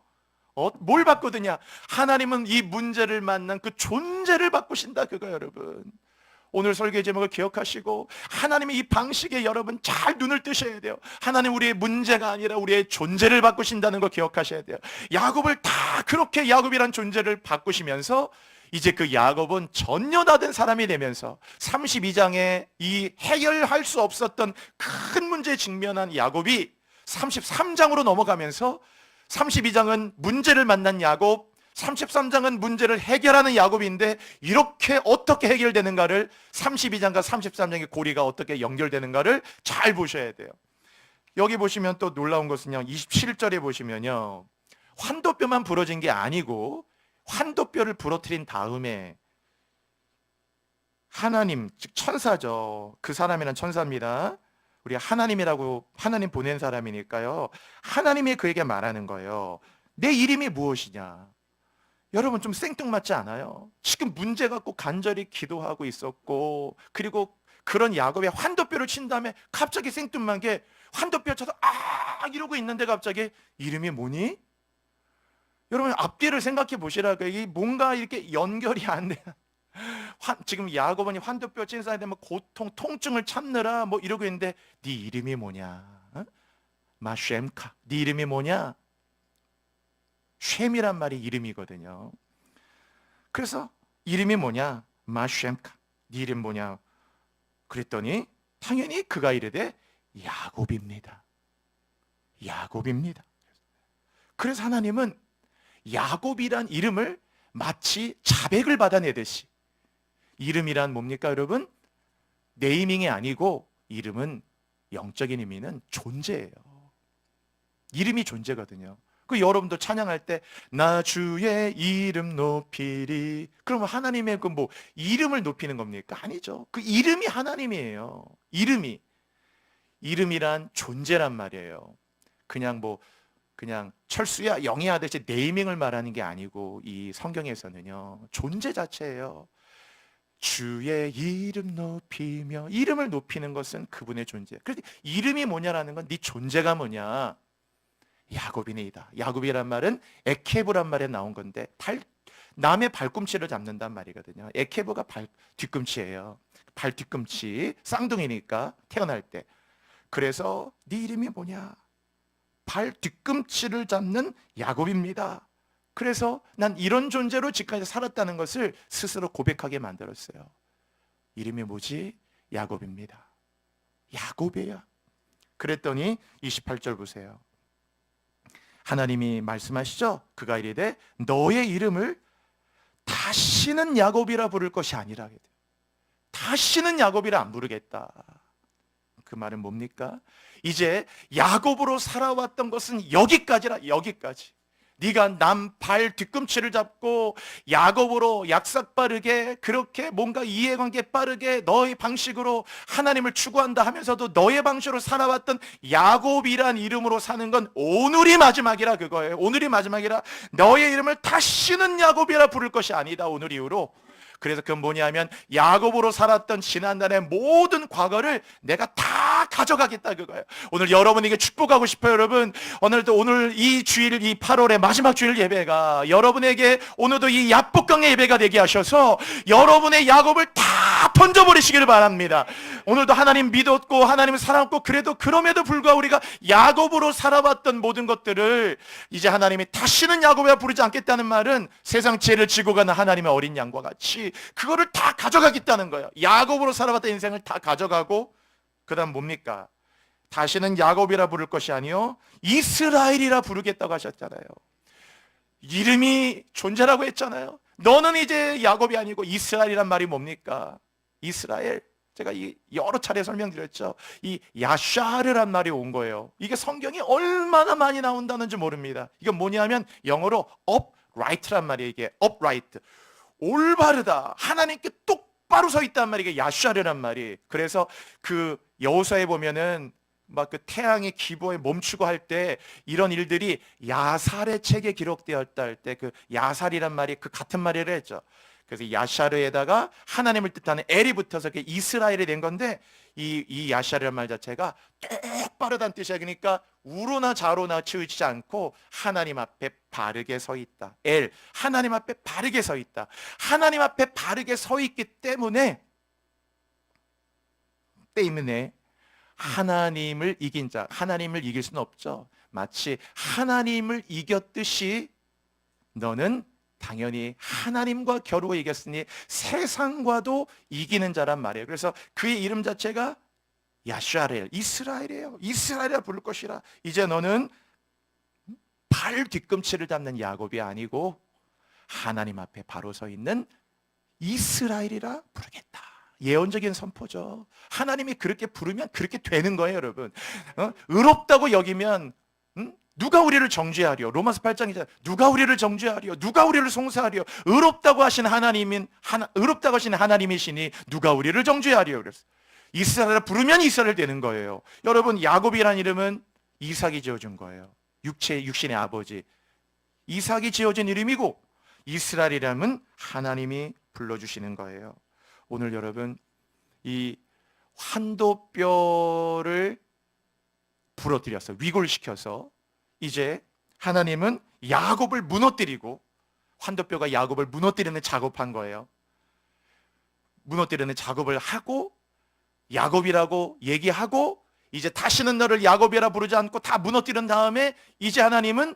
뭘 바꾸느냐? 하나님은 이 문제를 만난 그 존재를 바꾸신다 그거 여러분. 오늘 설교 제목을 기억하시고 하나님의 이 방식에 여러분 잘 눈을 뜨셔야 돼요. 하나님 우리의 문제가 아니라 우리의 존재를 바꾸신다는 거 기억하셔야 돼요. 야곱을 다 그렇게 야곱이란 존재를 바꾸시면서 이제 그 야곱은 전혀다른 사람이 되면서 32장에 이 해결할 수 없었던 큰 문제에 직면한 야곱이 33장으로 넘어가면서 32장은 문제를 만난 야곱, 33장은 문제를 해결하는 야곱인데 이렇게 어떻게 해결되는가를 32장과 33장의 고리가 어떻게 연결되는가를 잘 보셔야 돼요. 여기 보시면 또 놀라운 것은요. 27절에 보시면요. 환도뼈만 부러진 게 아니고 환도뼈를 부러뜨린 다음에 하나님, 즉 천사죠. 그 사람이란 천사입니다. 우리 하나님이라고 하나님 보낸 사람이니까요. 하나님이 그에게 말하는 거예요. 내 이름이 무엇이냐? 여러분 좀 생뚱맞지 않아요? 지금 문제 갖고 간절히 기도하고 있었고 그리고 그런 야곱의 환도뼈를 친 다음에 갑자기 생뚱맞게 환도뼈 쳐서 이러고 있는데 갑자기 이름이 뭐니? 여러분 앞뒤를 생각해 보시라고요. 이 뭔가 이렇게 연결이 안 돼. 지금 야곱은 환도뼈 친 사람이 되면 고통, 통증을 참느라 뭐 이러고 있는데 네 이름이 뭐냐? 마쉔카. 네 이름이 뭐냐? 쉔이란 말이 이름이거든요. 그래서 이름이 뭐냐? 마쉔카. 네 이름 뭐냐? 그랬더니 당연히 그가 이르되 야곱입니다. 야곱입니다. 그래서 하나님은 야곱이란 이름을 마치 자백을 받아내듯이 이름이란 뭡니까 여러분? 네이밍이 아니고 이름은 영적인 의미는 존재예요. 이름이 존재거든요. 그 여러분도 찬양할 때 나 주의 이름 높이리 그러면 하나님의 그 뭐 이름을 높이는 겁니까? 아니죠. 그 이름이 하나님이에요. 이름이란 존재란 말이에요. 그냥 철수야 영희야 하듯이 네이밍을 말하는 게 아니고 이 성경에서는요 존재 자체예요. 주의 이름 높이며 이름을 높이는 것은 그분의 존재. 그래서 이름이 뭐냐라는 건 네 존재가 뭐냐. 야곱이네이다. 야곱이란 말은 에케브란 말에 나온 건데 남의 발꿈치를 잡는단 말이거든요. 에케브가 뒤꿈치예요. 발 뒤꿈치 쌍둥이니까 태어날 때. 그래서 네 이름이 뭐냐? 발 뒤꿈치를 잡는 야곱입니다. 그래서 난 이런 존재로 지금까지 살았다는 것을 스스로 고백하게 만들었어요. 이름이 뭐지? 야곱입니다. 야곱이에요. 그랬더니 28절 보세요. 하나님이 말씀하시죠. 그가 이르되 너의 이름을 다시는 야곱이라 부를 것이 아니라. 다시는 야곱이라 안 부르겠다. 그 말은 뭡니까? 이제 야곱으로 살아왔던 것은 여기까지라. 여기까지. 네가 남 발 뒤꿈치를 잡고 야곱으로 약삭 빠르게 그렇게 뭔가 이해관계 빠르게 너의 방식으로 하나님을 추구한다 하면서도 너의 방식으로 살아왔던 야곱이란 이름으로 사는 건 오늘이 마지막이라. 그거예요. 오늘이 마지막이라. 너의 이름을 다시는 야곱이라 부를 것이 아니다. 오늘 이후로. 그래서 그건 뭐냐면 야곱으로 살았던 지난날의 모든 과거를 내가 다 가져가겠다 그거예요. 오늘 여러분에게 축복하고 싶어요. 여러분, 오늘 이 주일, 이 8월의 마지막 주일 예배가 여러분에게 오늘도 이 야복강의 예배가 되게 하셔서 여러분의 야곱을 다 던져버리시기를 바랍니다. 오늘도 하나님 믿었고 하나님을 사랑했고 그럼에도 불구하고 우리가 야곱으로 살아왔던 모든 것들을 이제 하나님이 다시는 야곱이라 부르지 않겠다는 말은 세상 죄를 지고 가는 하나님의 어린 양과 같이 그거를 다 가져가겠다는 거예요. 야곱으로 살아왔던 인생을 다 가져가고 그 다음 뭡니까? 다시는 야곱이라 부를 것이 아니요 이스라엘이라 부르겠다고 하셨잖아요. 이름이 존재라고 했잖아요. 너는 이제 야곱이 아니고 이스라엘이란 말이 뭡니까? 이스라엘. 제가 여러 차례 설명드렸죠. 이 야샤르란 말이 온 거예요. 이게 성경이 얼마나 많이 나온다는지 모릅니다. 이건 뭐냐면 영어로 upright란 말이에요. 이게 upright. 올바르다. 하나님께 똑바로 서 있단 말이 이게 야샤르란 말이. 그래서 그 여호수아에 보면은 막 그 태양이 기보에 멈추고 할 때 이런 일들이 야살의 책에 기록되었다 할 때 그 야살이란 말이 그 같은 말이라 했죠. 그래서 야샤르에다가 하나님을 뜻하는 엘이 붙어서 이스라엘이 된 건데 이 야샤르란 말 자체가 똑바르다는 뜻이야. 그러니까 우로나 좌로나 치우치지 않고 하나님 앞에 바르게 서 있다. 엘, 하나님 앞에 바르게 서 있다. 하나님 앞에 바르게 서 있기 때문에 하나님을 이긴 자, 하나님을 이길 수는 없죠. 마치 하나님을 이겼듯이 너는 당연히 하나님과 겨루어 이겼으니 세상과도 이기는 자란 말이에요. 그래서 그의 이름 자체가 야샤렐, 이스라엘이에요. 이스라엘이라 부를 것이라. 이제 너는 발 뒤꿈치를 잡는 야곱이 아니고 하나님 앞에 바로 서 있는 이스라엘이라 부르겠다. 예언적인 선포죠. 하나님이 그렇게 부르면 그렇게 되는 거예요, 여러분. 의롭다고 여기면 누가 우리를 정죄하리요? 로마서 8장이잖아요. 누가 우리를 정죄하리요? 누가 우리를 송사하리요? 의롭다고 하신 하나님이시니 누가 우리를 정죄하리요? 그래서 이스라엘을 부르면 이스라엘 되는 거예요. 여러분, 야곱이라는 이름은 이삭이 지어준 거예요. 육신의 아버지 이삭이 지어준 이름이고 이스라엘이라면 하나님이 불러주시는 거예요. 오늘 여러분, 이 환도뼈를 부러뜨려서 위골시켜서 이제 하나님은 야곱을 무너뜨리고 환도뼈가 야곱을 무너뜨리는 작업한 거예요. 무너뜨리는 작업을 하고 야곱이라고 얘기하고 이제 다시는 너를 야곱이라 부르지 않고 다 무너뜨린 다음에 이제 하나님은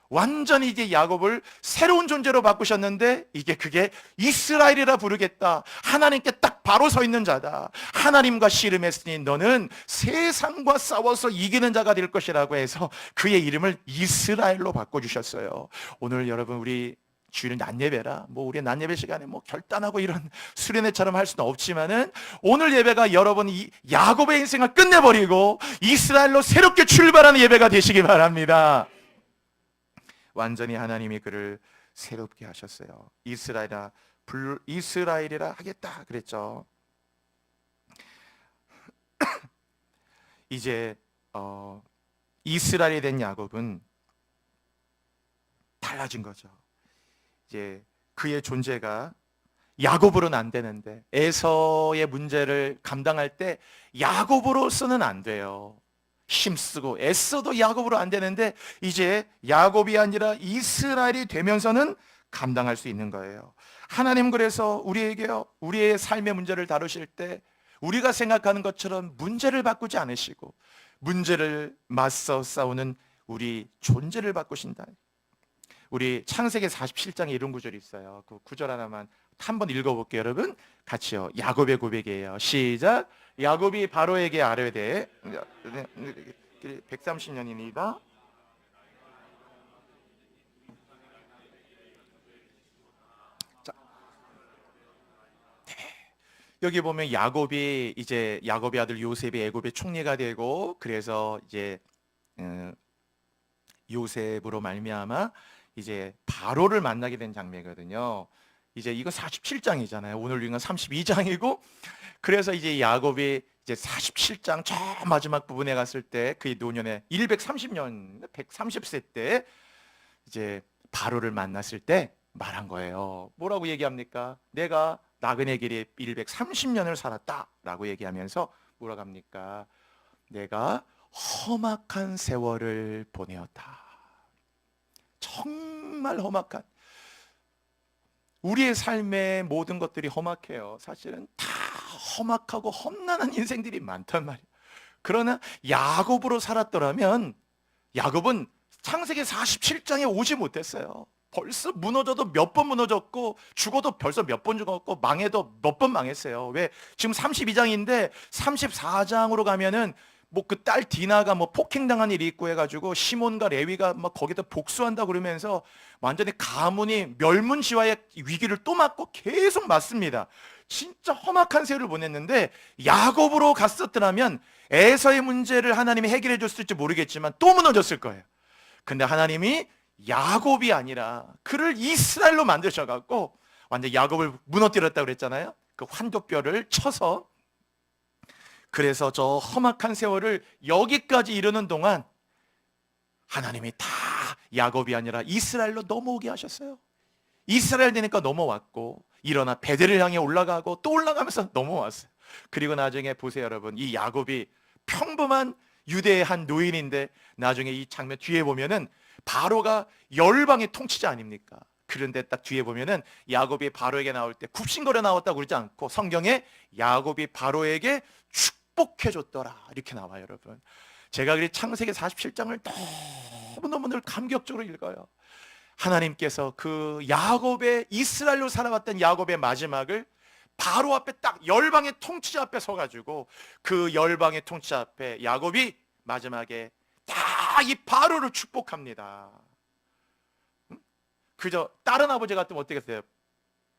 완전히 이제 야곱을 새로운 존재로 바꾸셨는데 그게 이스라엘이라 부르겠다. 하나님께 딱 바로 서 있는 자다. 하나님과 씨름했으니 너는 세상과 싸워서 이기는 자가 될 것이라고 해서 그의 이름을 이스라엘로 바꿔주셨어요. 오늘 여러분, 우리 주일 낮예배라 우리 낮예배 시간에 결단하고 이런 수련회처럼 할 수는 없지만은 오늘 예배가 여러분 이 야곱의 인생을 끝내버리고 이스라엘로 새롭게 출발하는 예배가 되시기 바랍니다. 완전히 하나님이 그를 새롭게 하셨어요. 이스라엘이라 하겠다 그랬죠. 이제 이스라엘이 된 야곱은 달라진 거죠. 이제 그의 존재가 야곱으로는 안 되는데 에서의 문제를 감당할 때 야곱으로서는 안 돼요. 힘쓰고 애써도 야곱으로 안 되는데 이제 야곱이 아니라 이스라엘이 되면서는 감당할 수 있는 거예요. 하나님 그래서 우리에게요, 우리의 삶의 문제를 다루실 때 우리가 생각하는 것처럼 문제를 바꾸지 않으시고 문제를 맞서 싸우는 우리 존재를 바꾸신다. 우리 창세기 47장에 이런 구절이 있어요. 그 구절 하나만 한번 읽어볼게요, 여러분. 같이요. 야곱의 고백이에요. 시작. 야곱이 바로에게 아뢰되 130년입니다. 자, 여기 보면 야곱이 이제 야곱의 아들 요셉이 애굽의 총리가 되고 그래서 이제 요셉으로 말미암아 이제 바로를 만나게 된 장면이거든요. 이제 이거 47장이잖아요. 오늘 읽은 건 32장이고 그래서 이제 야곱이 이제 47장 저 마지막 부분에 갔을 때 그의 노년에 130년 130세 때 이제 바로를 만났을 때 말한 거예요. 뭐라고 얘기합니까? 내가 나그네 길에 130년을 살았다라고 얘기하면서 뭐라고 합니까? 내가 험악한 세월을 보내었다. 정말 험악한, 우리의 삶의 모든 것들이 험악해요. 사실은 다 험악하고 험난한 인생들이 많단 말이에요. 그러나 야곱으로 살았더라면 야곱은 창세기 47장에 오지 못했어요. 벌써 무너져도 몇 번 무너졌고 죽어도 벌써 몇 번 죽었고 망해도 몇 번 망했어요. 왜? 지금 32장인데 34장으로 가면은 뭐 그 딸 디나가 뭐 폭행당한 일이 있고 해가지고 시몬과 레위가 막 거기다 복수한다 그러면서 완전히 가문이 멸문지화의 위기를 또 맞고 계속 맞습니다. 진짜 험악한 세월을 보냈는데 야곱으로 갔었더라면 에서의 문제를 하나님이 해결해 줬을지 모르겠지만 또 무너졌을 거예요. 근데 하나님이 야곱이 아니라 그를 이스라엘로 만드셔갖고 완전 야곱을 무너뜨렸다고 그랬잖아요. 그 환도뼈를 쳐서 그래서 저 험악한 세월을 여기까지 이르는 동안 하나님이 다 야곱이 아니라 이스라엘로 넘어오게 하셨어요. 이스라엘 되니까 넘어왔고 일어나 베델을 향해 올라가고 또 올라가면서 넘어왔어요. 그리고 나중에 보세요 여러분, 이 야곱이 평범한 유대의 한 노인인데 나중에 이 장면 뒤에 보면은 바로가 열방의 통치자 아닙니까? 그런데 딱 뒤에 보면은 야곱이 바로에게 나올 때 굽신거려 나왔다고 그러지 않고 성경에 야곱이 바로에게 축복해줬더라 이렇게 나와요. 여러분, 제가 그 창세기 47장을 너무너무 늘 감격적으로 읽어요. 하나님께서 그 야곱의 이스라엘로 살아왔던 야곱의 마지막을 바로 앞에 딱 열방의 통치자 앞에 서가지고 그 열방의 통치자 앞에 야곱이 마지막에 다 이 바로를 축복합니다. 그저 다른 아버지 같으면 어떻겠어요?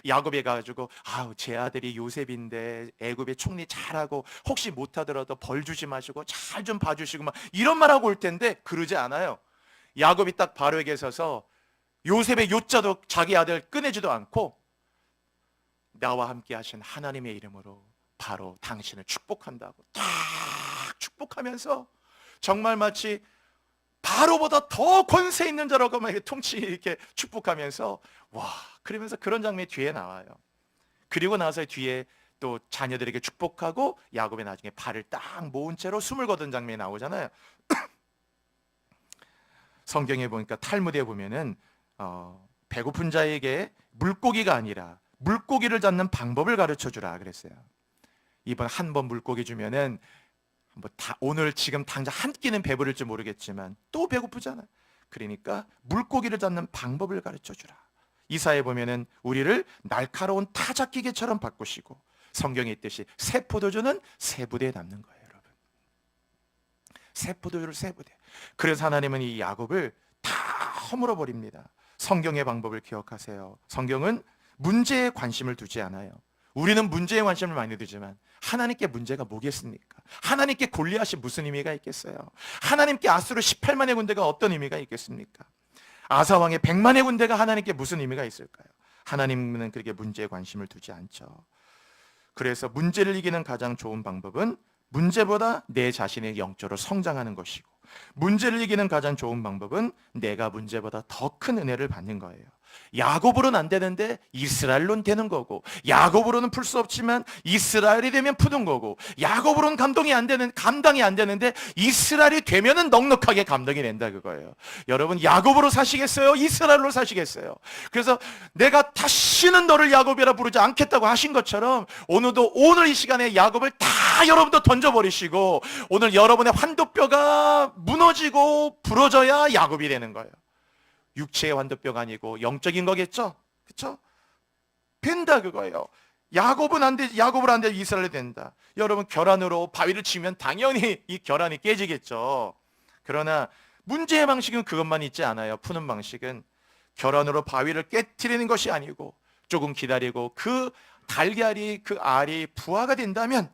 야곱이 가지고 아우 제 아들이 요셉인데 애굽의 총리 잘하고 혹시 못하더라도 벌 주지 마시고 잘 좀 봐주시고 막 이런 말하고 올 텐데 그러지 않아요. 야곱이 딱 바로에게 서서 요셉의 요자도 자기 아들 꺼내지도 않고 나와 함께 하신 하나님의 이름으로 바로 당신을 축복한다고 딱 축복하면서 정말 마치 바로보다 더 권세 있는 자라고 막 통치 이렇게 축복하면서 와, 그러면서 그런 장면이 뒤에 나와요. 그리고 나서 뒤에 또 자녀들에게 축복하고 야곱이 나중에 발을 딱 모은 채로 숨을 거둔 장면이 나오잖아요. 성경에 보니까 탈무드에 보면은 배고픈 자에게 물고기가 아니라 물고기를 잡는 방법을 가르쳐 주라 그랬어요. 이번 한 번 물고기 주면은 오늘 지금 당장 한 끼는 배부를지 모르겠지만 또 배고프잖아. 그러니까 물고기를 잡는 방법을 가르쳐 주라. 이사에 보면은 우리를 날카로운 타작기계처럼 바꾸시고 성경에 있듯이 새 포도주는 새 부대에 담는 거예요, 여러분. 새 포도주를 새 부대. 그래서 하나님은 이 야곱을 다 허물어 버립니다. 성경의 방법을 기억하세요. 성경은 문제에 관심을 두지 않아요. 우리는 문제에 관심을 많이 두지만 하나님께 문제가 뭐겠습니까? 하나님께 골리앗이 무슨 의미가 있겠어요? 하나님께 아수르 18만의 군대가 어떤 의미가 있겠습니까? 아사왕의 100만의 군대가 하나님께 무슨 의미가 있을까요? 하나님은 그렇게 문제에 관심을 두지 않죠. 그래서 문제를 이기는 가장 좋은 방법은 문제보다 내 자신의 영적으로 성장하는 것이고 문제를 이기는 가장 좋은 방법은 내가 문제보다 더 큰 은혜를 받는 거예요. 야곱으로는 안 되는데 이스라엘로는 되는 거고 야곱으로는 풀 수 없지만 이스라엘이 되면 푸는 거고 야곱으로는 감당이 안 되는데 이스라엘이 되면은 넉넉하게 감당이 된다 그거예요. 여러분 야곱으로 사시겠어요? 이스라엘로 사시겠어요? 그래서 내가 다시는 너를 야곱이라 부르지 않겠다고 하신 것처럼 오늘도 오늘 이 시간에 야곱을 다 여러분도 던져버리시고 오늘 여러분의 환도뼈가 무너지고 부러져야 야곱이 되는 거예요. 육체의 환도뼈가 아니고 영적인 거겠죠? 그렇죠? 된다 그거예요. 야곱은 안 돼, 야곱을 안 돼, 이스라엘이 된다. 여러분, 결안으로 바위를 치면 당연히 이 결안이 깨지겠죠. 그러나 문제의 방식은 그것만 있지 않아요. 푸는 방식은 결안으로 바위를 깨트리는 것이 아니고 조금 기다리고 그 달걀이, 그 알이 부화가 된다면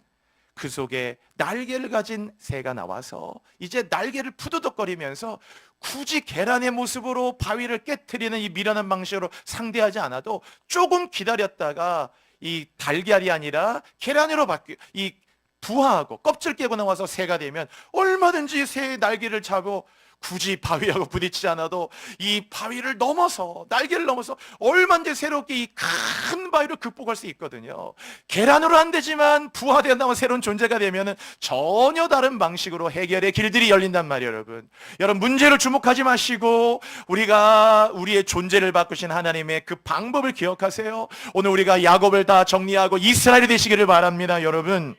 그 속에 날개를 가진 새가 나와서 이제 날개를 푸드덕거리면서 굳이 계란의 모습으로 바위를 깨트리는 이 미련한 방식으로 상대하지 않아도 조금 기다렸다가 이 달걀이 아니라 계란으로 이 부화하고 껍질 깨고 나와서 새가 되면 얼마든지 새의 날개를 차고 굳이 바위하고 부딪히지 않아도 이 바위를 넘어서, 날개를 넘어서 얼마든지 새롭게 이 큰 바위를 극복할 수 있거든요. 계란으로 안 되지만 부화되어 나온 새로운 존재가 되면 전혀 다른 방식으로 해결의 길들이 열린단 말이에요. 여러분 문제를 주목하지 마시고 우리가 우리의 존재를 바꾸신 하나님의 그 방법을 기억하세요. 오늘 우리가 야곱을 다 정리하고 이스라엘이 되시기를 바랍니다. 여러분,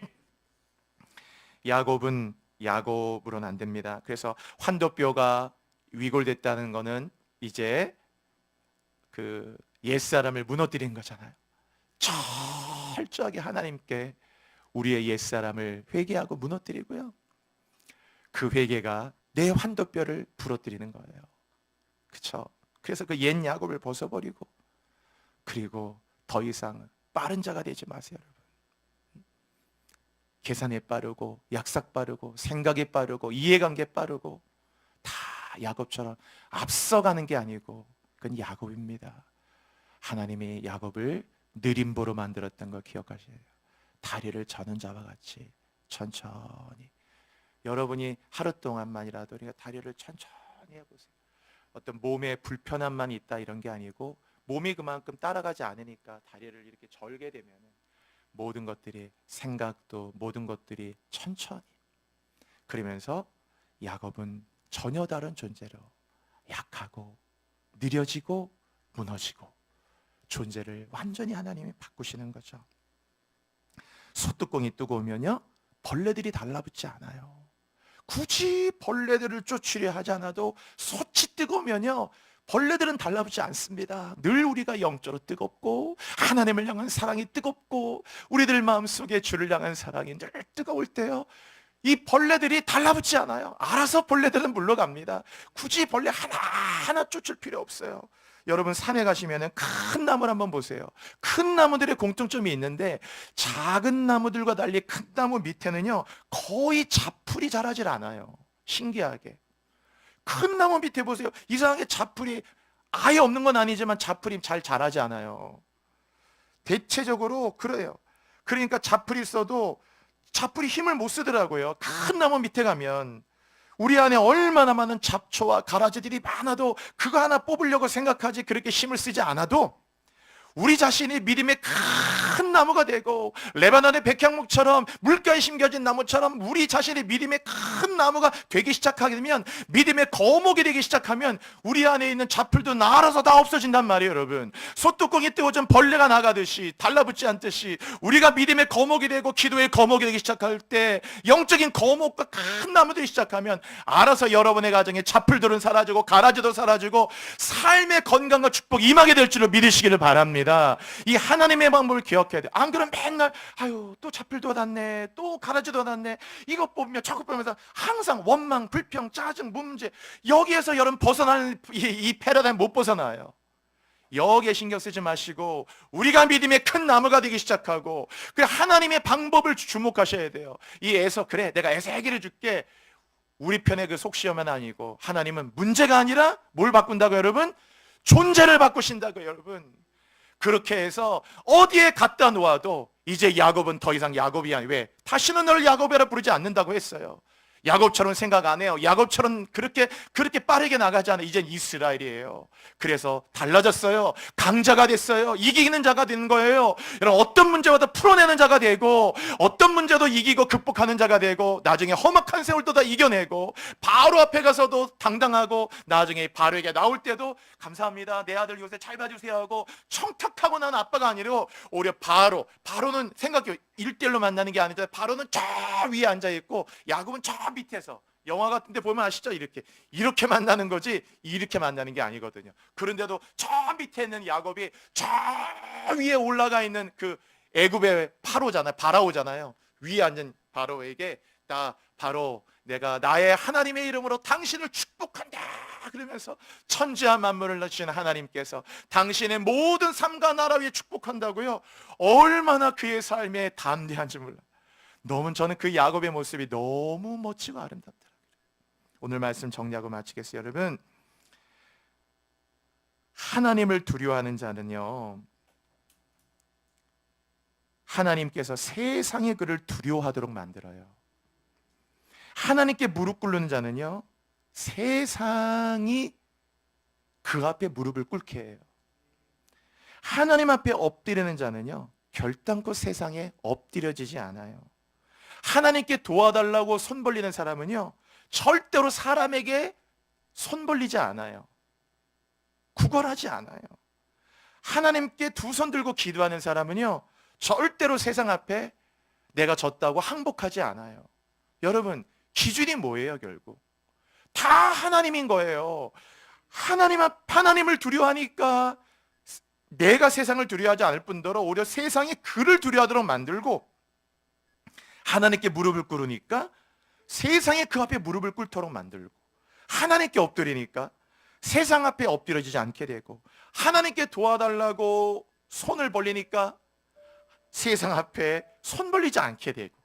야곱은 야곱으로는 안 됩니다. 그래서 환도뼈가 위골됐다는 것은 이제 그 옛사람을 무너뜨린 거잖아요. 철저하게 하나님께 우리의 옛사람을 회개하고 무너뜨리고요, 그 회개가 내 환도뼈를 부러뜨리는 거예요. 그렇죠? 그래서 그 옛 야곱을 벗어버리고, 그리고 더 이상 빠른 자가 되지 마세요. 여러분, 계산에 빠르고 약삭 빠르고 생각에 빠르고 이해관계 빠르고 다 야곱처럼 앞서가는 게 아니고 그건 야곱입니다. 하나님이 야곱을 느림보로 만들었던 걸 기억하셔야 돼요. 다리를 저는 자와 같이 천천히. 여러분이 하루 동안만이라도 우리가 다리를 천천히 해보세요. 어떤 몸에 불편함만 있다 이런 게 아니고 몸이 그만큼 따라가지 않으니까 다리를 이렇게 절게 되면 모든 것들이, 생각도 모든 것들이 천천히. 그러면서 야곱은 전혀 다른 존재로 약하고 느려지고 무너지고 존재를 완전히 하나님이 바꾸시는 거죠. 소뚜껑이 뜨거우면요 벌레들이 달라붙지 않아요. 굳이 벌레들을 쫓으려 하지 않아도 솥이 뜨거우면요 벌레들은 달라붙지 않습니다. 늘 우리가 영적으로 뜨겁고 하나님을 향한 사랑이 뜨겁고 우리들 마음속에 주를 향한 사랑이 늘 뜨거울 때요, 이 벌레들이 달라붙지 않아요. 알아서 벌레들은 물러갑니다. 굳이 벌레 하나하나 쫓을 필요 없어요. 여러분 산에 가시면 큰 나무를 한번 보세요. 큰 나무들의 공통점이 있는데 작은 나무들과 달리 큰 나무 밑에는요 거의 잡풀이 자라질 않아요. 신기하게 큰 나무 밑에 보세요. 이상하게 잡풀이 아예 없는 건 아니지만 잡풀이 잘 자라지 않아요. 대체적으로 그래요. 그러니까 잡풀이 있어도 잡풀이 힘을 못 쓰더라고요. 큰 나무 밑에 가면 우리 안에 얼마나 많은 잡초와 가라지들이 많아도 그거 하나 뽑으려고 생각하지 그렇게 힘을 쓰지 않아도 우리 자신이 믿음의 큰 나무가 되고 레바논의 백향목처럼 물가에 심겨진 나무처럼 우리 자신이 믿음의 큰 나무가 되기 시작하게 되면, 믿음의 거목이 되기 시작하면 우리 안에 있는 잡풀도 알아서 다 없어진단 말이에요. 여러분, 소뚜껑이 뜨거워진 벌레가 나가듯이 달라붙지 않듯이 우리가 믿음의 거목이 되고 기도의 거목이 되기 시작할 때, 영적인 거목과 큰 나무들이 시작하면 알아서 여러분의 가정에 잡풀들은 사라지고 가라지도 사라지고 삶의 건강과 축복이 임하게 될 줄로 믿으시기를 바랍니다. 이 하나님의 방법을 기억해야 돼. 안 그러면 맨날 아유 또 잡풀도 났네, 또 가라지도 났네, 이것 뽑으며 저것 뽑으면서 항상 원망, 불평, 짜증, 문제, 여기에서 여러분 벗어나는 이 패러다임 못 벗어나요. 여기에 신경 쓰지 마시고 우리가 믿음의 큰 나무가 되기 시작하고 그 하나님의 방법을 주목하셔야 돼요. 이 에서 그래 내가 에서 해결해 줄게, 우리 편의 그 속시험은 아니고 하나님은 문제가 아니라 뭘 바꾼다고 여러분? 존재를 바꾸신다고 여러분. 그렇게 해서 어디에 갖다 놓아도 이제 야곱은 더 이상 야곱이 아니에요. 왜? 다시는 너를 야곱이라 부르지 않는다고 했어요. 야곱처럼 생각 안 해요. 야곱처럼 그렇게 빠르게 나가지 않아요. 이젠 이스라엘이에요. 그래서 달라졌어요. 강자가 됐어요. 이기는 자가 된 거예요. 여러분, 어떤 문제마다 풀어내는 자가 되고 어떤 문제도 이기고 극복하는 자가 되고 나중에 험악한 세월도 다 이겨내고 바로 앞에 가서도 당당하고 나중에 바로에게 나올 때도 감사합니다, 내 아들 요새 잘 봐주세요 하고 청탁하고 난 아빠가 아니라 오히려 바로는 생각해요. 1대1로 만나는 게 아니라 바로는 저 위에 앉아있고 야곱은 저 밑에서 영화 같은 데 보면 아시죠? 이렇게 만나는 거지 이렇게 만나는 게 아니거든요. 그런데도 저 밑에 있는 야곱이 저 위에 올라가 있는 그 애굽의 바라오잖아요. 위에 앉은 바로에게 나 바로 내가 나의 하나님의 이름으로 당신을 축복한다 그러면서 천지와 만물을 주신 하나님께서 당신의 모든 삶과 나라 위에 축복한다고요. 얼마나 그의 삶에 담대한지 몰라. 저는 그 야곱의 모습이 너무 멋지고 아름답더라고요. 오늘 말씀 정리하고 마치겠어요. 여러분, 하나님을 두려워하는 자는요, 하나님께서 세상의 그를 두려워하도록 만들어요. 하나님께 무릎 꿇는 자는요, 세상이 그 앞에 무릎을 꿇게 해요. 하나님 앞에 엎드리는 자는요, 결단코 세상에 엎드려지지 않아요. 하나님께 도와달라고 손 벌리는 사람은요, 절대로 사람에게 손 벌리지 않아요. 구걸하지 않아요. 하나님께 두 손 들고 기도하는 사람은요, 절대로 세상 앞에 내가 졌다고 항복하지 않아요. 여러분, 기준이 뭐예요? 결국 다 하나님인 거예요. 하나님을 두려워하니까 내가 세상을 두려워하지 않을 뿐더러 오히려 세상이 그를 두려워하도록 만들고, 하나님께 무릎을 꿇으니까 세상에 그 앞에 무릎을 꿇도록 만들고, 하나님께 엎드리니까 세상 앞에 엎드려지지 않게 되고, 하나님께 도와달라고 손을 벌리니까 세상 앞에 손 벌리지 않게 되고,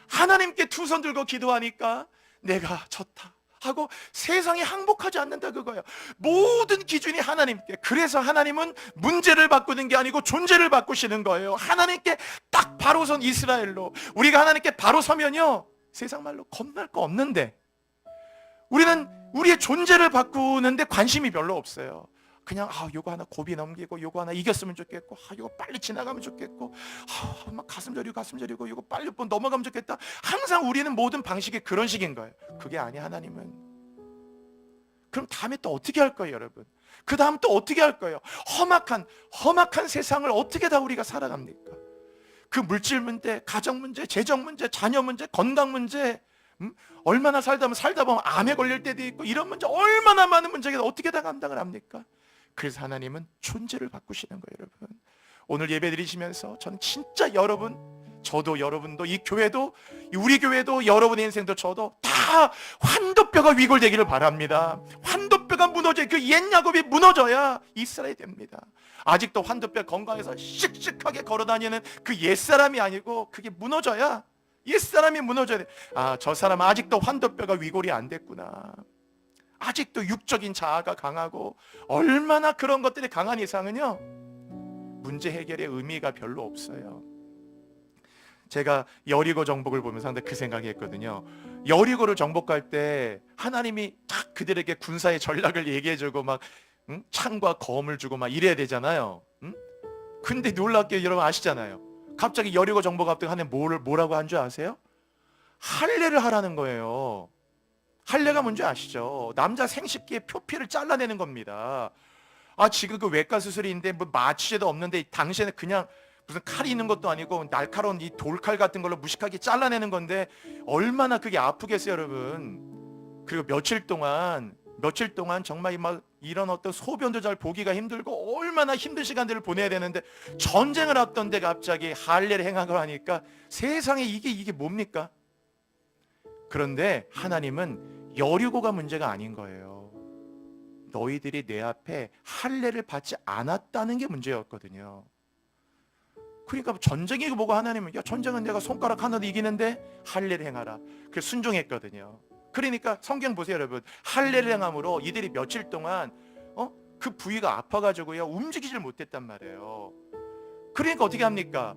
하나님께 두 손 들고 기도하니까 내가 졌다 하고 세상에 항복하지 않는다 그거예요. 모든 기준이 하나님께. 그래서 하나님은 문제를 바꾸는 게 아니고 존재를 바꾸시는 거예요. 하나님께 딱 바로 선 이스라엘로, 우리가 하나님께 바로 서면요, 세상 말로 겁날 거 없는데 우리는 우리의 존재를 바꾸는데 관심이 별로 없어요. 그냥 요거 하나 고비 넘기고, 요거 하나 이겼으면 좋겠고, 요거 빨리 지나가면 좋겠고, 막 가슴 저리고 요거 빨리 넘어가면 좋겠다. 항상 우리는 모든 방식이 그런 식인 거예요. 그게 아니야. 하나님은 그럼 다음에 또 어떻게 할 거예요? 여러분, 그 다음 또 어떻게 할 거예요? 험악한 세상을 어떻게 다 우리가 살아갑니까? 그 물질 문제, 가정 문제, 재정 문제, 자녀 문제, 건강 문제, 얼마나 살다 보면 암에 걸릴 때도 있고, 이런 문제 얼마나 많은 문제가 어떻게 다 감당을 합니까? 그래서 하나님은 존재를 바꾸시는 거예요. 여러분, 오늘 예배 드리시면서 저는 진짜 저도 여러분도, 이 교회도, 우리 교회도, 여러분의 인생도, 저도 다 환도뼈가 위골되기를 바랍니다. 환도뼈가 무너져, 그 옛 야곱이 무너져야 이스라엘이 됩니다. 아직도 환도뼈 건강해서 씩씩하게 걸어다니는 그 옛사람이 아니고, 그게 무너져야, 옛사람이 무너져야 돼. 저 사람 아직도 환도뼈가 위골이 안 됐구나. 아직도 육적인 자아가 강하고, 얼마나 그런 것들이 강한 이상은요, 문제 해결의 의미가 별로 없어요. 제가 여리고 정복을 보면서 상당히 그 생각이 했거든요. 여리고를 정복할 때 하나님이 딱 그들에게 군사의 전략을 얘기해주고 막 창과 검을 주고 막 이래야 되잖아요. 근데 놀랍게 여러분 아시잖아요. 갑자기 여리고 정복 앞두고 하나님 뭐라고 한 줄 아세요? 할례를 하라는 거예요. 할례가 뭔지 아시죠? 남자 생식기의 표피를 잘라내는 겁니다. 지금 그 외과 수술인데 뭐 마취제도 없는데 당시에는 그냥 무슨 칼이 있는 것도 아니고 날카로운 이 돌칼 같은 걸로 무식하게 잘라내는 건데 얼마나 그게 아프겠어요, 여러분. 그리고 며칠 동안 정말 막 이런 어떤 소변도 잘 보기가 힘들고 얼마나 힘든 시간들을 보내야 되는데, 전쟁을 앞둔데 갑자기 할례를 행하고 하니까 세상에 이게 뭡니까? 그런데 하나님은 여리고가 문제가 아닌 거예요. 너희들이 내 앞에 할례를 받지 않았다는 게 문제였거든요. 그러니까 전쟁이고 뭐고 하나님은, 전쟁은 내가 손가락 하나도 이기는데 할례를 행하라. 그래서 순종했거든요. 그러니까 성경 보세요, 여러분. 할례를 행함으로 이들이 며칠 동안 그 부위가 아파가지고요, 움직이질 못했단 말이에요. 그러니까 어떻게 합니까?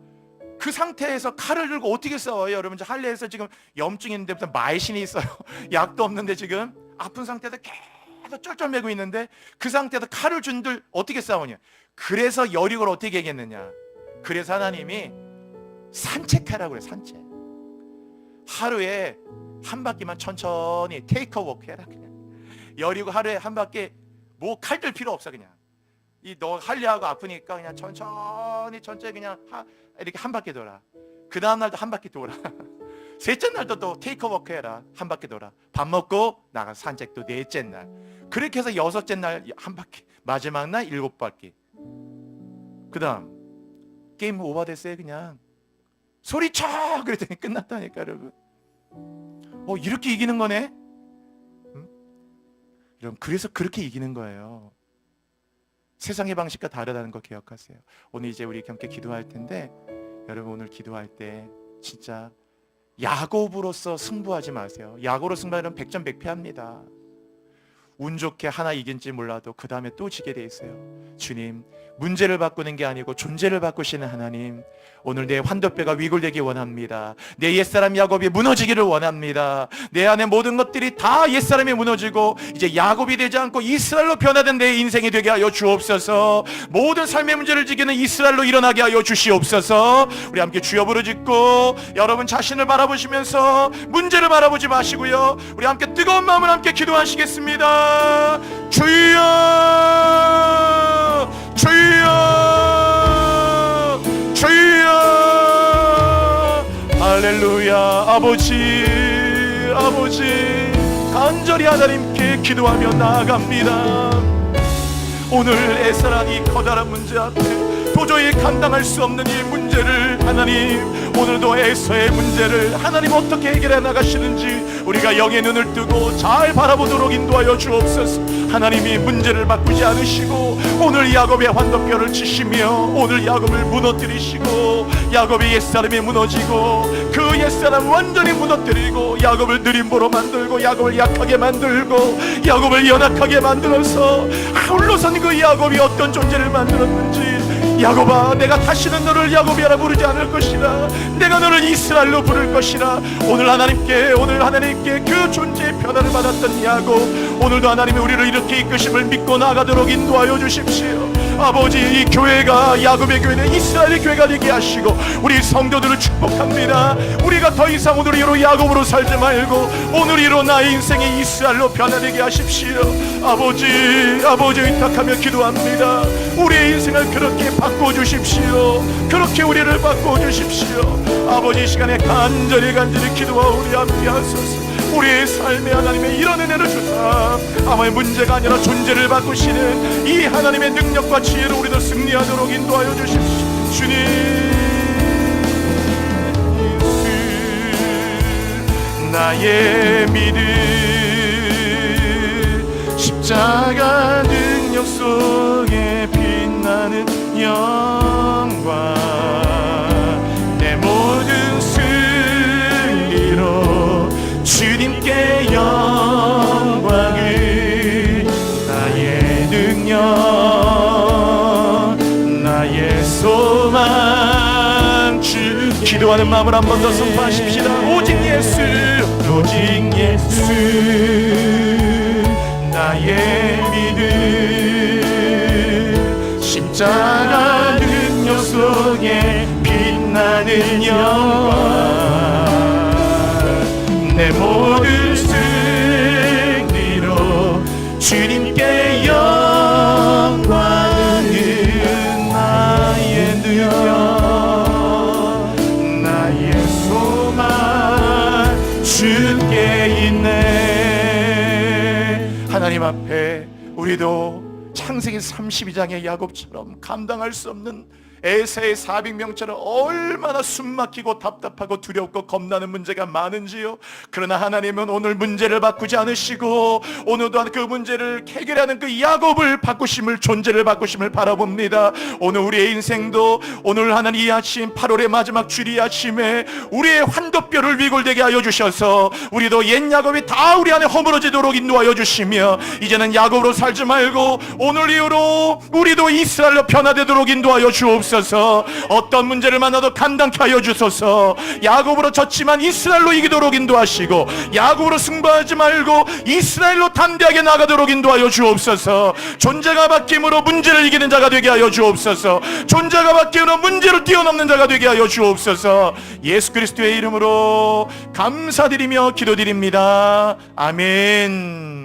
그 상태에서 칼을 들고 어떻게 싸워요? 여러분, 할례에서 지금 염증이 있는데 무슨 마이신이 있어요. 약도 없는데 지금 아픈 상태에서 계속 쩔쩔매고 있는데, 그 상태에서 칼을 준들 어떻게 싸우냐? 그래서 여리고를 어떻게 얘기했느냐? 그래서 하나님이 산책하라고 그래. 산책. 하루에 한 바퀴만 천천히 테이크 워크 해라. 그냥 여리고 하루에 한 바퀴 뭐 칼 들 필요 없어. 그냥 너 할례하고 아프니까 그냥 천천히 그냥 이렇게 한 바퀴 돌아. 그 다음 날도 한 바퀴 돌아. 셋째 날도 또 테이크워크 해라. 한 바퀴 돌아. 밥 먹고 나가 산책도 넷째 날. 그렇게 해서 여섯째 날 한 바퀴. 마지막 날 7바퀴. 그 다음 게임 오버됐어요. 그냥 소리쳐 그랬더니 끝났다니까 여러분. 이렇게 이기는 거네. 여러분, 그래서 그렇게 이기는 거예요. 세상의 방식과 다르다는 거 기억하세요. 오늘 이제 우리 함께 기도할 텐데, 여러분 오늘 기도할 때 진짜 야곱으로서 승부하지 마세요. 야곱으로 승부하면 백전백패합니다. 운 좋게 하나 이긴지 몰라도 그 다음에 또 지게 돼 있어요. 주님, 문제를 바꾸는 게 아니고 존재를 바꾸시는 하나님, 오늘 내 환도뼈가 위골되기 원합니다. 내 옛사람 야곱이 무너지기를 원합니다. 내 안에 모든 것들이 다 옛사람이 무너지고 이제 야곱이 되지 않고 이스라엘로 변화된 내 인생이 되게 하여 주옵소서. 모든 삶의 문제를 지키는 이스라엘로 일어나게 하여 주시옵소서. 우리 함께 주여 부르짖고 여러분 자신을 바라보시면서 문제를 바라보지 마시고요, 우리 함께 뜨거운 마음을 함께 기도하시겠습니다. 주여, 주여, 주여. 할렐루야. 아버지 간절히 하나님께 기도하며 나아갑니다. 오늘 애써난 이 커다란 문제 앞에 도저히 감당할 수 없는 이 문제를 하나님, 오늘도 애써의 문제를 하나님 어떻게 해결해 나가시는지 우리가 영의 눈을 뜨고 잘 바라보도록 인도하여 주옵소서. 하나님이 문제를 바꾸지 않으시고 오늘 야곱의 환도뼈를 치시며 오늘 야곱을 무너뜨리시고 야곱의 옛사람이 무너지고 그 옛사람 완전히 무너뜨리고 야곱을 느림보로 만들고 야곱을 약하게 만들고 야곱을 연약하게 만들어서 홀로선 그 야곱이 어떤 존재를 만들었는지, 야곱아, 내가 다시는 너를 야곱이라 부르지 않을 것이라. 내가 너를 이스라엘로 부를 것이라. 오늘 하나님께 그 존재의 변화를 받았던 야곱, 오늘도 하나님이 우리를 이렇게 이끄심을 믿고 나가도록 인도하여 주십시오. 아버지, 이 교회가 야곱의 교회는 이스라엘의 교회가 되게 하시고 우리 성도들을 축복합니다. 우리가 더 이상 오늘이로 야곱으로 살지 말고 오늘이로 나의 인생이 이스라엘로 변화되게 하십시오. 아버지 의탁하며 기도합니다. 우리의 인생을 그렇게 바꿔주십시오. 그렇게 우리를 바꿔주십시오. 아버지, 이 시간에 간절히 기도하오. 우리 함께 하소서. 우리의 삶에 하나님의 이런 은혜를 주사 아마의 문제가 아니라 존재를 바꾸시는 이 하나님의 능력과 지혜를 우리도 승리하도록 인도하여 주십시오. 주님, 나의 믿음 십자가 능력 속에 빛나는 영광, 내 모든 승리로 주님께 영광을, 나의 능력, 나의 소망, 주. 기도하는 마음을 한 번 더 선포하십시다. 오직 예수, 오직 예수, 나의 믿음 십자가 능력 속에 빛나는 영광, 내 모든 승리로 주님께 영광은, 나의 능력, 나의 소망 주께 있네. 하나님 앞에 우리도 창세기 32장의 야곱처럼 감당할 수 없는 에사의 400명처럼 얼마나 숨막히고 답답하고 두렵고 겁나는 문제가 많은지요. 그러나 하나님은 오늘 문제를 바꾸지 않으시고 오늘도 그 문제를 해결하는 그 야곱을 바꾸심을, 존재를 바꾸심을 바라봅니다. 오늘 우리의 인생도 오늘 하나님 이 아침 8월의 마지막 주일 아침에 우리의 환도뼈를 위골되게 하여 주셔서 우리도 옛 야곱이 다 우리 안에 허물어지도록 인도하여 주시며 이제는 야곱으로 살지 말고 오늘 이후로 우리도 이스라엘로 변화되도록 인도하여 주옵소서. 어떤 문제를 만나도 감당케 하여 주소서. 야곱으로 졌지만 이스라엘로 이기도록 인도하시고 야곱으로 승부하지 말고 이스라엘로 담대하게 나가도록 인도하여 주옵소서. 존재가 바뀜으로 문제를 이기는 자가 되게 하여 주옵소서. 존재가 바뀜으로 문제를 뛰어넘는 자가 되게 하여 주옵소서. 예수 그리스도의 이름으로 감사드리며 기도드립니다. 아멘.